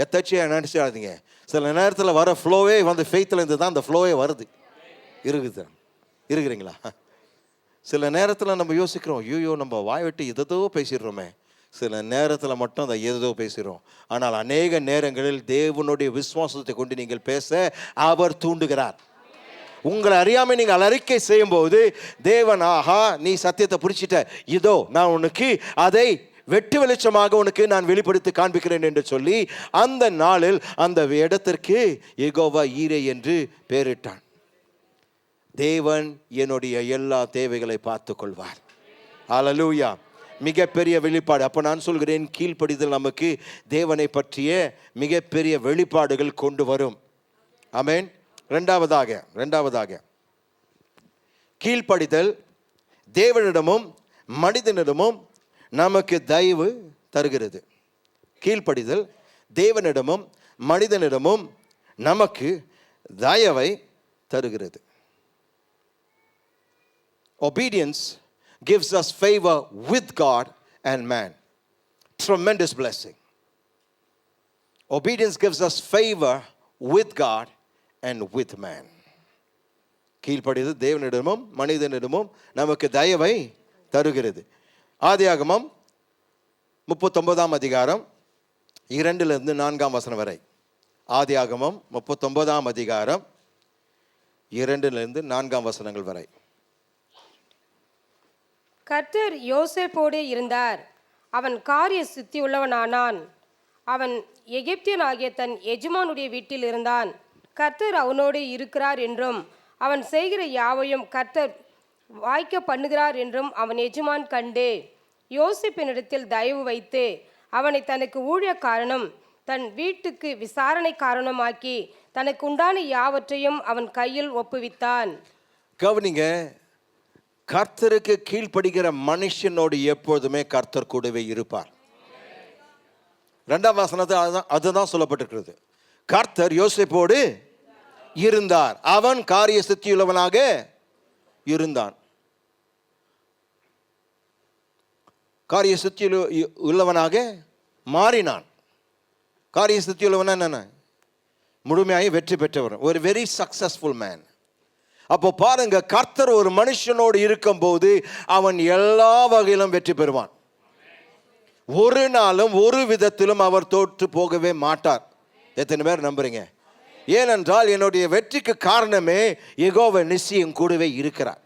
Speaker 1: எத்தாச்சியாக நினைச்சாதீங்க. சில நேரத்தில் வர ஃப்ளோவே ஃபெய்த்தில் இருந்து தான் அந்த ஃப்ளோவே வருது. இருக்கிறீங்களா? சில நேரத்தில் நம்ம யோசிக்கிறோம், ஐயோ நம்ம வாய் விட்டு எதோ பேசிடுறோமே. சில நேரத்தில் மட்டும் அதை எதோ பேசுகிறோம். ஆனால் அநேக நேரங்களில் தேவனுடைய விசுவாசத்தை கொண்டு நீங்கள் பேச அவர் தூண்டுகிறார். உங்களை அறியாமல் நீங்கள் அறிக்கை செய்யும் போது தேவன், ஆஹா நீ சத்தியத்தை பிடிச்சிட்ட, இதோ நான் உனக்கு அதை வெட்டு வெளிச்சமாக உனக்கு நான் வெளிப்படுத்தி காண்பிக்கிறேன் என்று சொல்லி அந்த நாளில் அந்த இடத்திற்கு யெகோவா ஈரே என்று பெயரிட்டான். தேவன் என்னுடைய எல்லா தேவைகளை பார்த்து கொள்வார். ஹல்லேலூயா. மிகப்பெரிய வெளிப்பாடு. அப்போ நான் சொல்கிறேன், கீழ்ப்படிதல் நமக்கு தேவனை பற்றிய மிகப்பெரிய வெளிப்பாடுகள் கொண்டு வரும். ஆமென். இரண்டாவதாக கீழ்ப்படிதல் தேவனிடமும் மனிதனிடமும் நமக்கு தயவு தருகிறது. கீழ்ப்படிதல் தேவனிடமும் மனிதனிடமும் நமக்கு தயவை தருகிறது. Obedience gives us favor with God and man. Tremendous blessing. Obedience gives us favor with God and with man. கீழ்ப்படிதல் தேவனிடமும் மனிதனிடமும் நமக்கு தயவை தருகிறது. ஆதியாகமம் 39 அதிகாரம் 2-4 வரை. ஆதியாகமம் 39 அதிகாரம் 2-4 வசனங்கள் வரை.
Speaker 2: கர்த்தர் யோசேப்போடு இருந்தார். அவன் காரிய சித்தி உள்ளவனானான். அவன் எகிப்தியனாகிய தன் எஜமானுடைய வீட்டில் இருந்தான். கர்த்தர் அவனோடு இருக்கிறார் என்றும் அவன் செய்கிற யாவையும் கர்த்தர் வாய்க்க பண்ணுகிறார் என்றும் அவன் எஜமான் கண்டு யோசேப்பினிடத்தில் தயவு வைத்து அவனை தனக்கு ஊழியக்காரனும் தன் வீட்டுக்கு விசாரணைக்காரனுமாக்கி தனக்கு உண்டான யாவற்றையும் அவன் கையில் ஒப்புவித்தான்.
Speaker 1: கவனிங்க, கர்த்தருக்கு கீழ்ப்படுகிற மனுஷனோடு எப்பொழுதுமே கர்த்தர் கூடவே இருப்பார். 2ஆம் வசனத்தில் அதுதான் சொல்லப்பட்டிருக்கிறது. கர்த்தர் யோசேப்போடு இருந்தார். அவன் காரிய சித்தியுள்ளவனாக இருந்தான். காரிய சித்தி உள்ளவனாக மாறினான். காரிய சித்தி உள்ளவனா என்ன? முழுமையாக வெற்றி பெற்றவர், ஒரு வெரி சக்சஸ்ஃபுல் மேன். அப்போ பாருங்க, கர்த்தர் ஒரு மனுஷனோடு இருக்கும்போது அவன் எல்லா வகையிலும் வெற்றி பெறுவான். ஒரு நாளும் ஒரு விதத்திலும் அவர் தோற்று போகவே மாட்டார். எத்தனை பேர் நம்புறீங்க? ஏனென்றால் என்னுடைய வெற்றிக்கு காரணமே யெகோவா நிசி என் கூடவே இருக்கிறார்.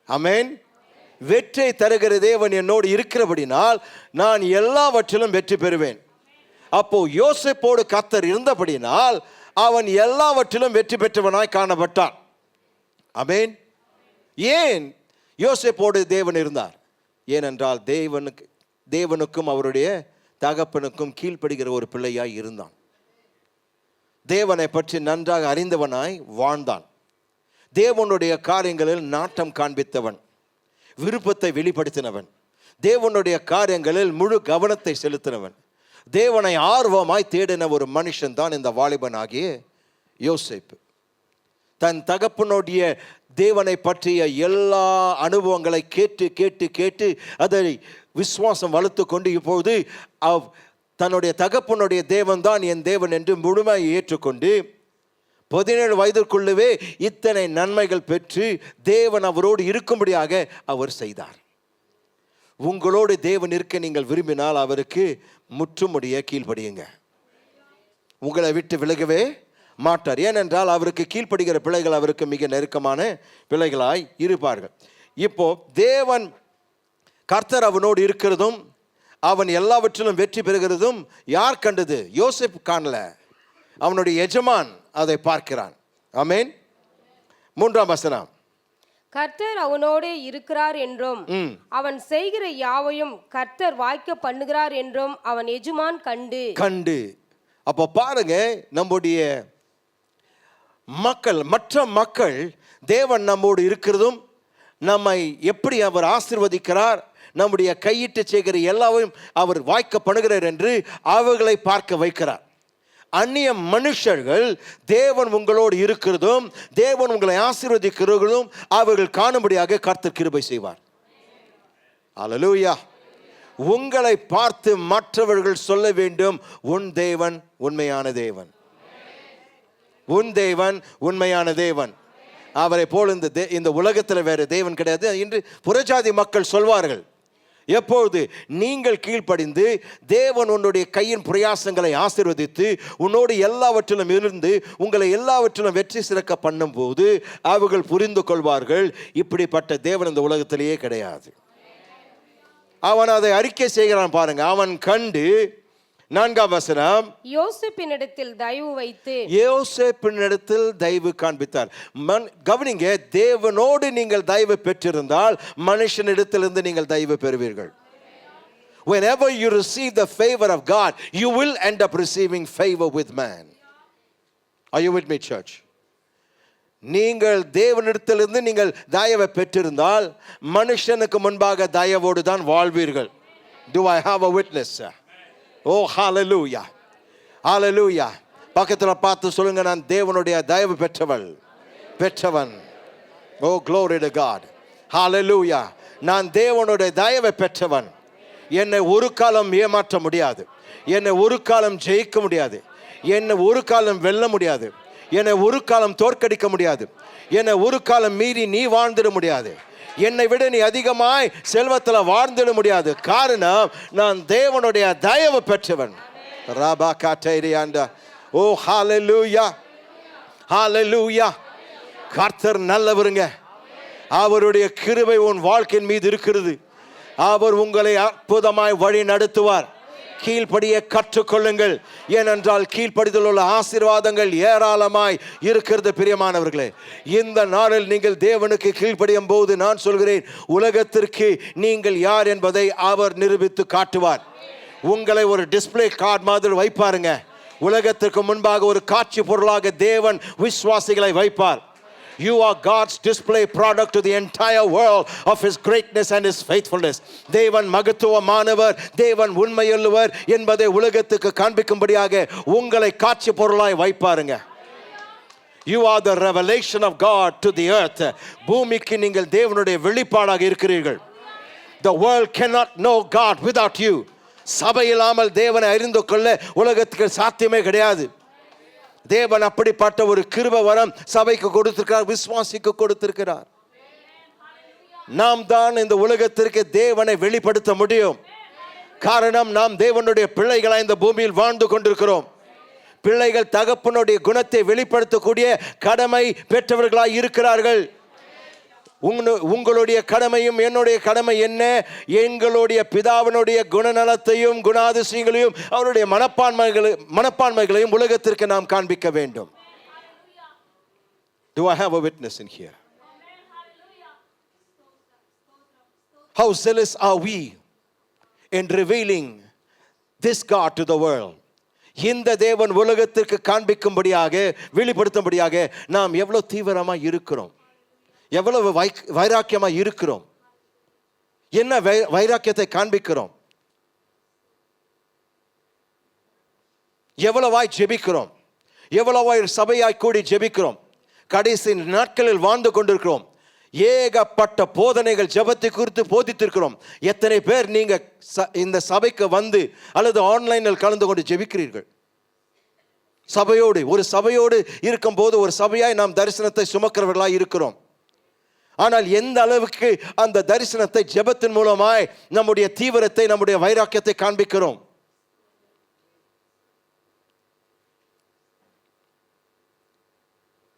Speaker 1: ஆமென். வெற்றியை தருகிற தேவன் என்னோடு இருக்கிறபடினால் நான் எல்லாவற்றிலும் வெற்றி பெறுவேன். அப்போ யோசேப்போடு கர்த்தர் இருந்தபடினால் அவன் எல்லாவற்றிலும் வெற்றி பெற்றவனாய் காணப்பட்டான். ஆமென். ஏன் யோசேப்போடு தேவன் இருந்தார்? ஏனென்றால் தேவனுக்கும் அவருடைய தகப்பனுக்கும் கீழ்ப்படுகிற ஒரு பிள்ளையாய் இருந்தான். தேவனை பற்றி நன்றாக அறிந்தவனாய் வாழ்ந்தான். தேவனுடைய காரியங்களில் நாட்டம் காண்பித்தவன், விருப்பத்தை வெளிப்படுத்தினவன், தேவனுடைய காரியங்களில் முழு கவனத்தை செலுத்தினவன், தேவனை ஆர்வமாய் தேடின ஒரு மனுஷன் தான் இந்த வாலிபனாகிய யோசேப்பு. தன் தகப்பனுடைய தேவனை பற்றிய எல்லா அனுபவங்களை கேட்டு கேட்டு கேட்டு அதை விசுவாசம் வளர்த்து கொண்டு இப்பொழுது தன்னுடைய தகப்பனுடைய தேவன் தான் என் தேவன் என்று முழுமையை ஏற்றுக்கொண்டு 17 வயதிற்குள்ளவே இத்தனை நன்மைகள் பெற்று தேவன் அவரோடு இருக்கும்படியாக அவர் செய்தார். உங்களோடு தேவன் இருக்க நீங்கள் விரும்பினால் அவருக்கு முற்றுமுடிய கீழ்ப்படியுங்க. உங்களை விட்டு விலகவே மாட்டார். ஏனென்றால் அவருக்கு கீழ்ப்படுகிற பிள்ளைகள் அவருக்கு மிக நெருக்கமான பிள்ளைகளாய் இருப்பார்கள். இப்போ தேவன் கர்த்தர் அவனோடு இருக்கிறதும் அவன் எல்லாவற்றிலும் வெற்றி பெறுகிறதும் யார் கண்டது? யோசேப்பு காணல, அவனுடைய எஜமான் அதை பார்க்கிறான். ஆமென். 3ஆம் வசனம்.
Speaker 2: கர்த்தர் அவனோடு இருக்கிறார் என்றும் அவன் செய்கிற யாவையும் கர்த்தர் வாய்க்க பண்ணுகிறார் என்றும் அவன் எஜமான் கண்டு. அப்போ பாருங்க, நம்முடைய மக்கள், மற்ற மக்கள் தேவன் நம்மோடு இருக்கிறதும் நம்மை எப்படி அவர் ஆசீர்வதிக்கிறார், நம்முடைய கையிட்டு செய்கிற எல்லாவையும் அவர் வாய்க்க பண்ணுகிறார் என்று அவர்களை பார்க்க வைக்கிறார். அந்நிய மனுஷர்கள் தேவன் உங்களோடு இருக்கிறதும் தேவன் உங்களை ஆசீர்வதிக்கிறதும் அவர்கள் காணும்படியாக கர்த்தர் கிருபை செய்வார். அல்லேலூயா. உங்களை பார்த்து மற்றவர்கள் சொல்ல வேண்டும், உன் தேவன் உண்மையான தேவன், உன் தேவன் உண்மையான தேவன். அவரை போல் இந்த உலகத்தில் வேறு தேவன் கிடையாது என்று புறஜாதி மக்கள் சொல்வார்கள். எப்பொழுது நீங்கள் கீழ்ப்படிந்து தேவன் உன்னுடைய கையின் பிரயாசங்களை ஆசீர்வதித்து உன்னோடு எல்லாவற்றிலும் இருந்து உங்களை எல்லாவற்றிலும் வெற்றி சிறக்க பண்ணும் போது அவர்கள் புரிந்து கொள்வார்கள், இப்படிப்பட்ட தேவன் இந்த உலகத்திலேயே கிடையாது. அவன் அதை அறிக்கை செய்கிறான். பாருங்க, அவன் கண்டு 4ஆம் வசனம், யோசேப்பினிடத்தில் தயவு வைத்து
Speaker 1: யோசேப்பினிடத்தில் தயவு காண்பித்தார். கவனிங்க, தேவனோடு நீங்கள் தயவு பெற்றிருந்தால் மனுஷனிடத்திலிருந்து நீங்கள் தயவு பெறுவீர்கள். Whenever you receive the favor of God, you will end up receiving favor with man. Are you with me, church? நீங்கள் தேவனிடத்திலிருந்து நீங்கள் தயவை பெற்றிருந்தால் மனுஷனுக்கு முன்பாக தயவோடு தான் வாழ்வீர்கள். Do I have a witness, sir? Oh, hallelujah. Hallelujah. பக்கத்தில் பார்த்து சொல்லுங்க, நான் தேவனுடைய தயவு பெற்றவன். Oh, glory to God. Hallelujah. நான் தேவனுடைய தயவை பெற்றவன். என்னை ஒரு காலம் ஏமாற்ற முடியாது, என்னை ஒரு காலம் ஜெயிக்க முடியாது, என்னை ஒரு காலம் வெல்ல முடியாது, என்னை ஒரு காலம் தோற்கடிக்க முடியாது, என்னை ஒரு காலம் மீறி நீ வாழ்ந்திட முடியாது, என்னை விட நீ அதிகமாய் செல்வத்தில் வாழ்ந்திட முடியாது. காரணம், நான் தேவனுடைய தயவு பெற்றவன். ராபா காட்டேரியாண்டா. ஓ ஹalleluya, ஹalleluya. கர்த்தர் நல்லவருங்க. அவருடைய கிருபை உன் வாழ்க்கையின் மீது இருக்கிறது. அவர் உங்களை அற்புதமாய் வழி நடத்துவார். கீழ்ப்படிய கற்றுக்கொள்ளுங்கள். ஏனென்றால் கீழ்ப்படிதல் உள்ள ஆசீர்வாதங்கள் ஏராளமாய் இருக்கிறது. பிரியமானவர்களே, இந்த நாளில் நீங்கள் தேவனுக்கு கீழ்ப்படியும் போது நான் சொல்கிறேன், உலகத்திற்கு நீங்கள் யார் என்பதை அவர் நிரூபித்து காட்டுவார். உங்களை ஒரு டிஸ்பிளே கார்டு மாதிரி வைப்பாருங்க. உலகத்திற்கு முன்பாக ஒரு காட்சி பொருளாக தேவன் விசுவாசிகளை வைப்பார். You are God's display product to the entire world of His greatness and His faithfulness. தேவன் மகத்துவமானவர், தேவன் உண்மையுள்ளவர் என்பதை உலகத்துக்கு காண்பிக்கும்படியாக உங்களை காட்சி பொருளாய் வைப்பாருங்க. You are the revelation of God to the earth. பூமிக்கு நீங்கள் தேவனுடைய வெளிப்பாடாக இருக்கிறீர்கள். The world cannot know God without you. சபை இல்லாமல் தேவனை அறிந்து கொள்ள உலகத்துக்கு சாத்தியமே கிடையாது. தேவன் அப்படிப்பட்ட ஒரு கிருபை வரம் சபைக்கு கொடுத்திருக்கிறார், விசுவாசிக்கு கொடுத்திருக்கிறார். நாம் தான் இந்த உலகத்திற்கு தேவனை வெளிப்படுத்த முடியும். காரணம், நாம் தேவனுடைய பிள்ளைகளாய் இந்த பூமியில் வாழ்ந்து கொண்டிருக்கிறோம். பிள்ளைகள் தகப்பனுடைய குணத்தை வெளிப்படுத்தக்கூடிய கடமை பெற்றவர்களாய் இருக்கிறார்கள். உங்களுடைய கடமையும் என்னுடைய கடமை என்ன? எங்களுடைய பிதாவினுடைய குணநலத்தையும் குணாதிசயங்களையும் அவருடைய மனப்பான்மைகளையும் உலகத்திற்கு நாம் காண்பிக்க வேண்டும். Do I have a witness in here? How zealous are we in revealing this God to the world? இந்த தேவன் உலகத்திற்கு காண்பிக்கும்படியாக, வெளிப்படுத்தும்படியாக நாம் எவ்வளவு தீவிரமாக இருக்கிறோம், எவ்வளவு வைராக்கியமாக இருக்கிறோம், என்ன வைராக்கியத்தை காண்பிக்கிறோம், எவ்வளவாய் ஜெபிக்கிறோம், எவ்வளவாய் சபையாய் கூடி ஜெபிக்கிறோம். கடைசி நாட்களில் வாழ்ந்து கொண்டிருக்கிறோம். ஏகப்பட்ட போதனைகள் ஜெபத்தை குறித்து போதித்திருக்கிறோம். எத்தனை பேர் நீங்க இந்த சபைக்கு வந்து அல்லது ஆன்லைனில் கலந்து கொண்டு ஜெபிக்கிறீர்கள்? ஒரு சபையோடு இருக்கும்போது ஒரு சபையாய் நாம் தரிசனத்தை சுமக்கிறவர்களாய் இருக்கிறோம். ஆனால் எந்த அளவுக்கு அந்த தரிசனத்தை ஜெபத்தின் மூலமாய் நம்முடைய தீவிரத்தை, நம்முடைய வைராக்கியத்தை காண்பிக்கிறோம்?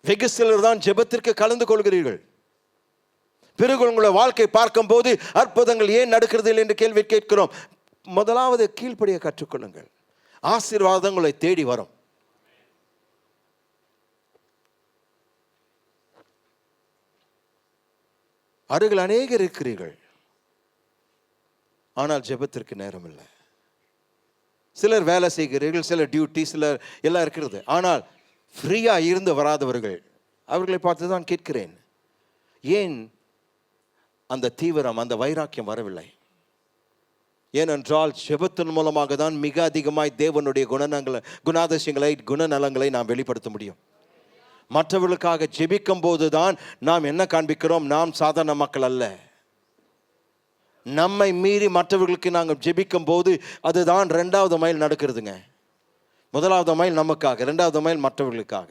Speaker 1: வெகு சிலர் தான் ஜெபத்திற்கு கலந்து கொள்கிறீர்கள். பிறகு உங்களுடைய வாழ்க்கை பார்க்கும் போது அற்புதங்கள் ஏன் நடக்கிறது என்று கேள்வி கேட்கிறோம். முதலாவது கீழ்ப்படிய கற்றுக்கொள்ளுங்கள். ஆசீர்வாதங்களை தேடி வரும். அருகில் அநேகர் இருக்கிறீர்கள், ஆனால் ஜெபத்திற்கு நேரம் இல்லை. சிலர் வேலை செய்கிறீர்கள், சிலர் டியூட்டி, சிலர் எல்லாம் இருக்கிறது. ஆனால் ஃப்ரீயா இருந்து வராதவர்கள், அவர்களை பார்த்து தான் கேட்கிறேன், ஏன் அந்த தீவிரம், அந்த வைராக்கியம் வரவில்லை? ஏனென்றால் ஜெபத்தின் மூலமாக தான் மிக அதிகமாய் தேவனுடைய குணாதிசயங்களை, குணநலங்களை நாம் வெளிப்படுத்த முடியும். மற்றவர்களுக்காக ஜெபிக்கும் போது தான் நாம் என்ன காண்பிக்கிறோம்? நாம் சாதாரண மக்கள் அல்ல. நம்மை மீறி மற்றவர்களுக்கு நாங்கள் ஜெபிக்கும் போது அதுதான் 2வது மைல் நடக்கிறதுங்க. 1வது மைல் நமக்காக, 2வது மைல் மற்றவர்களுக்காக.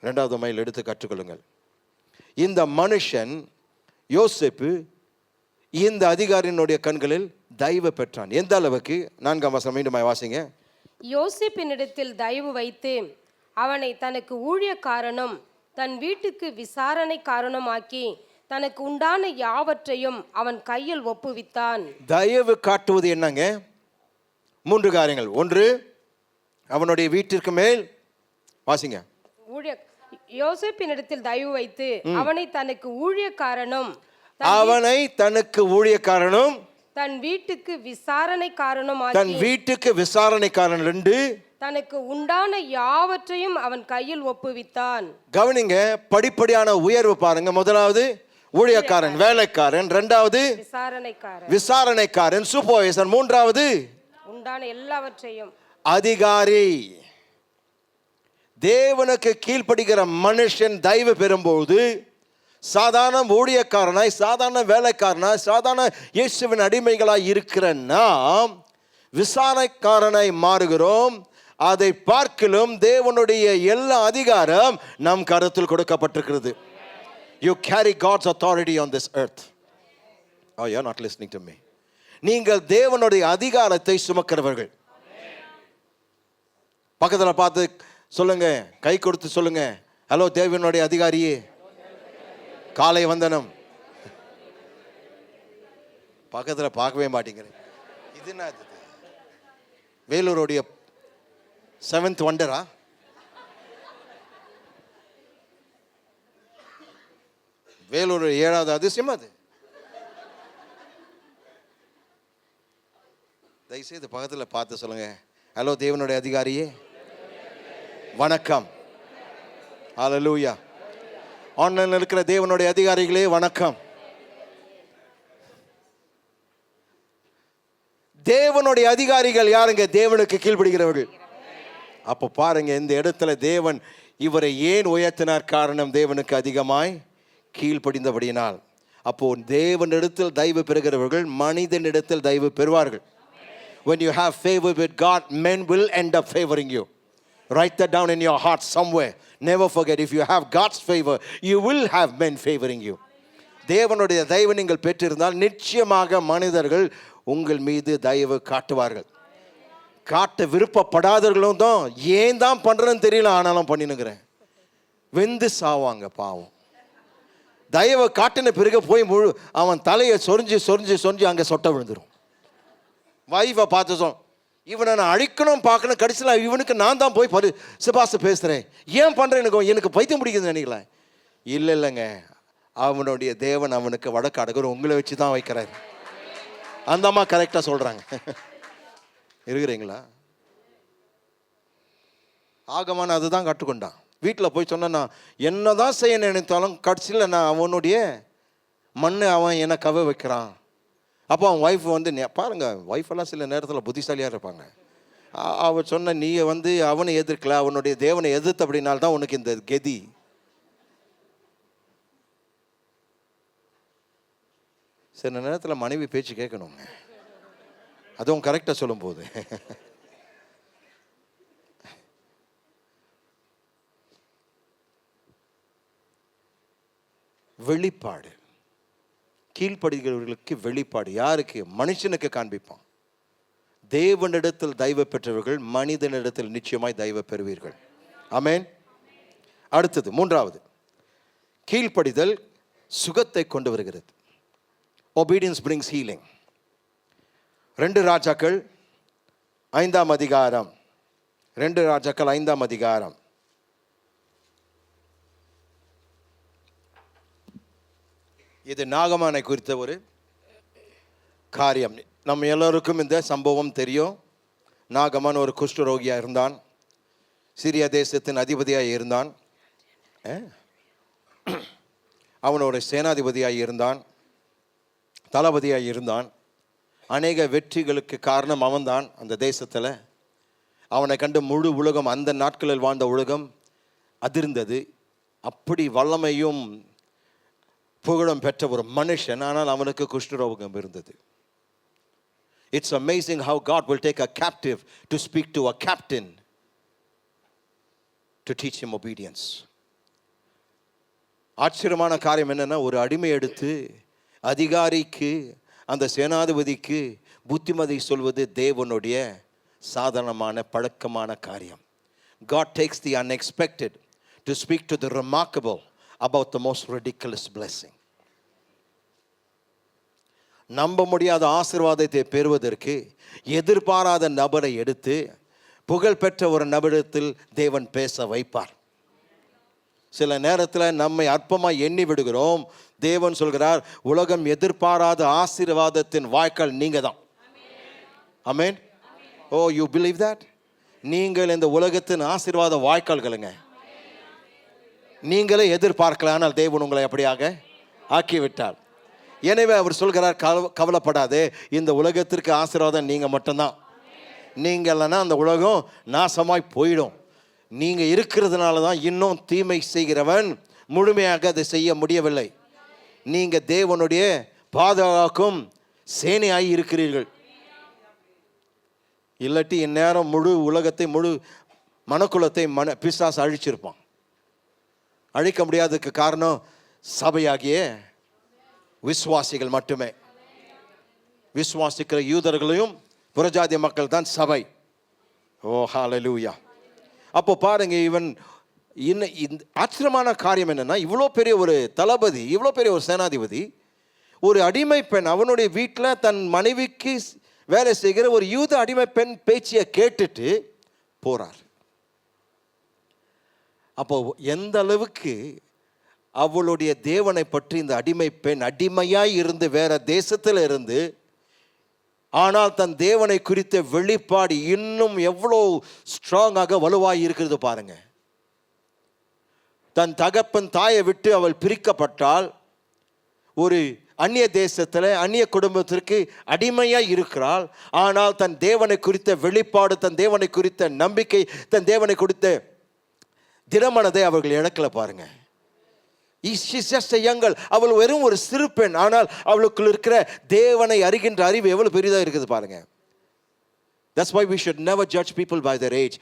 Speaker 1: 2வது மைல் எடுத்து கற்றுக்கொள்ளுங்கள். இந்த மனுஷன் யோசேப்பு இந்த அதிகாரியினுடைய கண்களில் தயவு பெற்றான். எந்த அளவுக்கு? 4ஆம் வசனம் மீண்டும் வாசிங்க.
Speaker 2: யோசேப்பினிடத்தில் தயவு வைத்து அவனை தனக்கு ஊழியக்காரனும் தன் வீட்டுக்கு விசாரணைக்காரனும் ஆக்கி தனக்கு உண்டான யாவற்றையும் அவன் கையில் ஒப்புவித்தான்.
Speaker 1: தயவு காட்டுவது என்னங்க? 3 காரியங்கள். 1, அவனுடைய வீட்டிற்கு மேல் வாசிங்க.
Speaker 2: யோசேப்பினிடத்தில் தயவு வைத்து அவனை தனக்கு ஊழியக்காரனும் தன் வீட்டுக்கு விசாரணைக்காரனும்
Speaker 1: தன் வீட்டுக்கு விசாரணைக்காரன். 2,
Speaker 2: தனக்கு உண்டான யாவற்றையும் அவன் கையில் ஒப்புவித்தான்.
Speaker 1: கவனிங்க, படிப்படியான உயர்வு பாருங்க. 1வது ஊழியக்காரன், வேலைக்காரன். 2வது விசாரணைக்காரன், சூப்பர்வைசர். 3வது
Speaker 2: உண்டான எல்லாவற்றையும்
Speaker 1: அதிகாரி. தேவனுக்கு கீழ்ப்படுகிற மனுஷன் தயவு பெறும்போது சாதாரண ஊழியக்காரனாய், சாதாரண வேலைக்காரனாய், சாதாரண இயேசுவின் அடிமைகளாய் இருக்கிற நாம் விசாரணைக்காரனாய் மாறுகிறோம். அதை பார்க்கிலும் தேவனுடைய எல்லா அதிகாரம் நம் கருத்தில் கொடுக்கப்பட்டிருக்கிறது. You carry God's authority on this earth. Oh, you're not listening to me. நீங்கள் தேவனுடைய அதிகாரத்தை சுமக்கிறவர்கள். பக்கத்தில் பார்த்து சொல்லுங்க, கை கொடுத்து சொல்லுங்க, ஹலோ தேவனுடைய அதிகாரியே, காலை வந்தனம். பக்கத்தில் பார்க்கவே மாட்டேங்கிறேன். இது என்ன? வேலூருடைய 7th வண்டரா? வேலூர் 7வது அதிசயம் அது. தயவுசெய்து பக்கத்தில் பார்த்து சொல்லுங்க, ஹலோ தேவனுடைய அதிகாரியே வணக்கம். ஹல்லேலூயா. ஆன்லைனில் இருக்கிற தேவனுடைய அதிகாரிகளே வணக்கம். தேவனுடைய அதிகாரிகள் யாருங்க? தேவனுக்கு கீழ்ப்படுகிறவர்கள். அப்போ பாருங்க, இந்த இடத்துல தேவன் இவரை ஏன் உயர்த்தினார்? காரணம், தேவனுக்கு அதிகமாய் கீழ்ப்படிந்தபடியினால். அப்போ தேவனிடத்தில் தயவு பெறுகிறவர்கள் மனிதனிடத்தில் தயவு பெறுவார்கள். When you have favor with God, men will end up favoring you. Write that down in your heart somewhere. Never forget, if you have God's favor, you will have men favoring you. தேவனுடைய தயவு நீங்கள் பெற்றிருந்தால் நிச்சயமாக மனிதர்கள் உங்கள் மீது தயவு காட்டுவார்கள். காட்ட விருப்பப்படாதவர்களும் தான் ஏன் தான் பண்ணுறேன்னு தெரியல, ஆனாலும் பண்ணினுங்கிறேன், வெந்து சாவாங்க பாவம். தயவை காட்டின பிறகு போய் அவன் தலையை சொரிஞ்சு அங்கே சொட்ட விழுந்துடும். வைஃபை பார்த்து இவனை நான் அழிக்கணும் பார்க்கணும், கடைசியில் இவனுக்கு நான் தான் போய் சிபாசு பேசுகிறேன், ஏன் பண்ணுறேன், எனக்கு பைத்தியம் பிடிக்குதுன்னு நினைக்கல. இல்லைங்க, அவனுடைய தேவன் அவனுக்கு வடக்கு அடக்குற உங்களை வச்சு தான் வைக்கிறார். அந்த அம்மா கரெக்டாக சொல்கிறாங்க. இருக்கிறீங்களா? ஆகமான அதுதான் கற்றுக்கொண்டான். வீட்டில் போய் சொன்ன, நான் என்ன தான் செய்ய நினைத்தாலும் கடைசியில் நான் அவனுடைய மண்ணு அவன் என்னை கவ வைக்கிறான். அப்போ அவன் ஒய்ஃப் பாருங்கள், ஒய்ஃபெல்லாம் சில நேரத்தில் புத்திசாலியாக இருப்பாங்க. அவன் சொன்ன, நீ அவனை எதிர்க்கல, அவனுடைய தேவனை எதிர்த்து அப்படின்னால்தான் உனக்கு இந்த கெதி. சில நேரத்தில் மனைவி பேச்சு கேட்கணுங்க, அதுவும் கரெக்டாக சொல்லும்போது. வெளிப்பாடு, கீழ்ப்படுகிறவர்களுக்கு வெளிப்பாடு. யாருக்கு? மனுஷனுக்கு காண்பிப்பான். தேவனிடத்தில் தயவு பெற்றவர்கள் மனிதனிடத்தில் நிச்சயமாய் தயவு பெறுவீர்கள். ஆமென். அடுத்தது மூன்றாவது, கீழ்ப்படிதல் சுகத்தை கொண்டு வருகிறது. Obedience brings healing. 2 ராஜாக்கள் 5ஆம் அதிகாரம், 2 ராஜாக்கள் 5ஆம் அதிகாரம். இது நாகமானை குறித்த ஒரு காரியம். நம்ம எல்லோருக்கும் இந்த சம்பவம் தெரியும். நாகமான் ஒரு குஷ்டரோகியாக இருந்தான், சிரியா தேசத்தின் அதிபதியாக இருந்தான், அவனோட சேனாதிபதியாக இருந்தான், தளபதியாக இருந்தான். அநேக வெற்றிகளுக்கு காரணம் அவன்தான் அந்த தேசத்தில். அவனை கண்டு முழு உலகம், அந்த நாட்களில் வாழ்ந்த உலகம் அதிர்ந்தது. அப்படி வல்லமையும் புகழும் பெற்ற ஒரு மனுஷன். ஆனால் அவனுக்கு குஷ்டரோகம் இருந்தது. It's amazing how God will take a captive to speak to a captain to teach him obedience. ஆச்சரியமான காரியம் என்னன்னா, ஒரு அடிமை எடுத்து அதிகாரிக்கு, அந்த சேனாதிபதிக்கு புத்திமதி சொல்வது தேவனுடைய சாதாரணமான பழக்கமான காரியம். God takes the unexpected to speak to the remarkable about the most ridiculous blessing. நம்ப முடியாத ஆசீர்வாதத்தை பெறுவதற்கு எதிர்பாராத நபரை எடுத்து புகழ்பெற்ற ஒரு நபரிடத்தில் தேவன் பேச வைப்பார். சில நேரத்தில் நம்மை அற்பமாக எண்ணி விடுகிறோம். தேவன் சொல்கிறார், உலகம் எதிர்பாராத ஆசீர்வாதத்தின் வாய்க்கால் நீங்க தான். ஆமென். ஓ, யூ பிலீவ் தட்? நீங்கள் இந்த உலகத்தின் ஆசீர்வாத வாய்க்கால்களுங்க. நீங்களே எதிர்பார்க்கல, ஆனால் தேவன் உங்களை அப்படியாக ஆக்கிவிட்டார். எனவே அவர் சொல்கிறார், கவலைப்படாதே, இந்த உலகத்திற்கு ஆசீர்வாதம் நீங்கள் மட்டும்தான். நீங்கள் இல்லைன்னா அந்த உலகம் நாசமாய் போயிடும். நீங்கள் இருக்கிறதுனால தான் இன்னும் தீமை செய்கிறவன் முழுமையாக அதை செய்ய முடியவில்லை. நீங்கள் தேவனுடைய பாதுகாக்கும் சேனையாகி இருக்கிறீர்கள். இல்லாட்டி இந்நேரம் முழு உலகத்தை, முழு மனக்குலத்தை பிசாசு அழிச்சிருப்பான். அழிக்க முடியாததுக்கு காரணம் சபையாகிய விசுவாசிகள் மட்டுமே. விசுவாசிக்கிற யூதர்களையும் புறஜாதிய மக்கள் தான் சபை. ஓ ஹல்லேலூயா. அப்போ பாருங்க, இவன் இந்த ஆச்சரியமான காரியம் என்னன்னா, இவ்வளோ பெரிய ஒரு தளபதி, இவ்வளோ பெரிய ஒரு சேனாதிபதி, ஒரு அடிமை பெண் அவனுடைய வீட்டில் தன் மனைவிக்கு வேலை செய்கிற ஒரு யூத அடிமை பெண் பேச்சியை கேட்டுட்டு போறார். அப்போ எந்த அளவுக்கு அவளுடைய தேவனை பற்றி இந்த அடிமை பெண் அடிமையாய் இருந்து வேற தேசத்தில் இருந்து, ஆனால் தன் தேவனை குறித்த வெளிப்பாடு இன்னும் எவ்வளோ ஸ்ட்ராங்காக வலுவாய் இருக்கிறது பாருங்க. தன் தகப்பன் தாயை விட்டு அவள் பிரிக்கப்பட்டால், ஒரு அந்நிய தேசத்தில் அந்நிய குடும்பத்திற்கு அடிமையாய் இருக்கிறாள். ஆனால் தன் தேவனை குறித்த வெளிப்பாடு, தன் தேவனை குறித்த நம்பிக்கை, தன் தேவனை குறித்த திடமனதை அவர்கள் இழக்கல பாருங்க. she's just a young girl. அவள் வெறும் ஒரு சிறு பெண், ஆனால் அவளுக்குள் இருக்கிற தேவனை அறிகின்ற அறிவு எவ்வளவு பெரிதா இருக்குது பாருங்க. That's why we should never judge people by their age.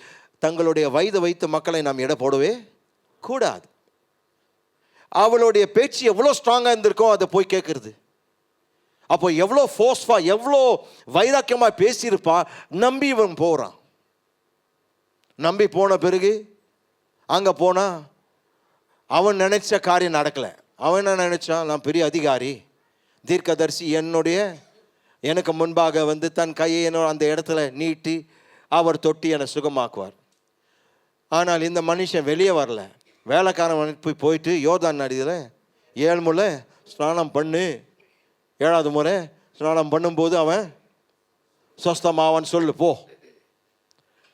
Speaker 1: தங்களுடைய வயது வைத்து மக்களை நாம் எடை போடவே கூடாது. அவளுடைய பேச்சு எவ்வளோ ஸ்ட்ராங்காக இருந்திருக்கோ அதை போய் கேட்கறது. அப்போ எவ்வளோ ஃபோர்ஸ்ஃபா, எவ்வளோ வைராக்கியமாக பேசியிருப்பா. நம்பி இவன் போகிறான். நம்பி போன பிறகு அங்கே போனால் அவன் நினைச்ச காரியம் நடக்கலை. அவன் என்ன நினைச்சான், நான் பெரிய அதிகாரி, தீர்க்கதரிசி, எனக்கு முன்பாக வந்து தன் கையை அந்த இடத்துல நீட்டி அவர் தொட்டி என்னை சுகமாக்குவார். ஆனால் இந்த மனுஷன் வெளியே வரல. வேலைக்காரன் போயிட்டு யோர்தான் நதியில் 7 முறை ஸ்நானம் பண்ணு, 7வது முறை ஸ்நானம் பண்ணும்போது அவன் சொஸ்தமாவான்னு சொல்லு போ.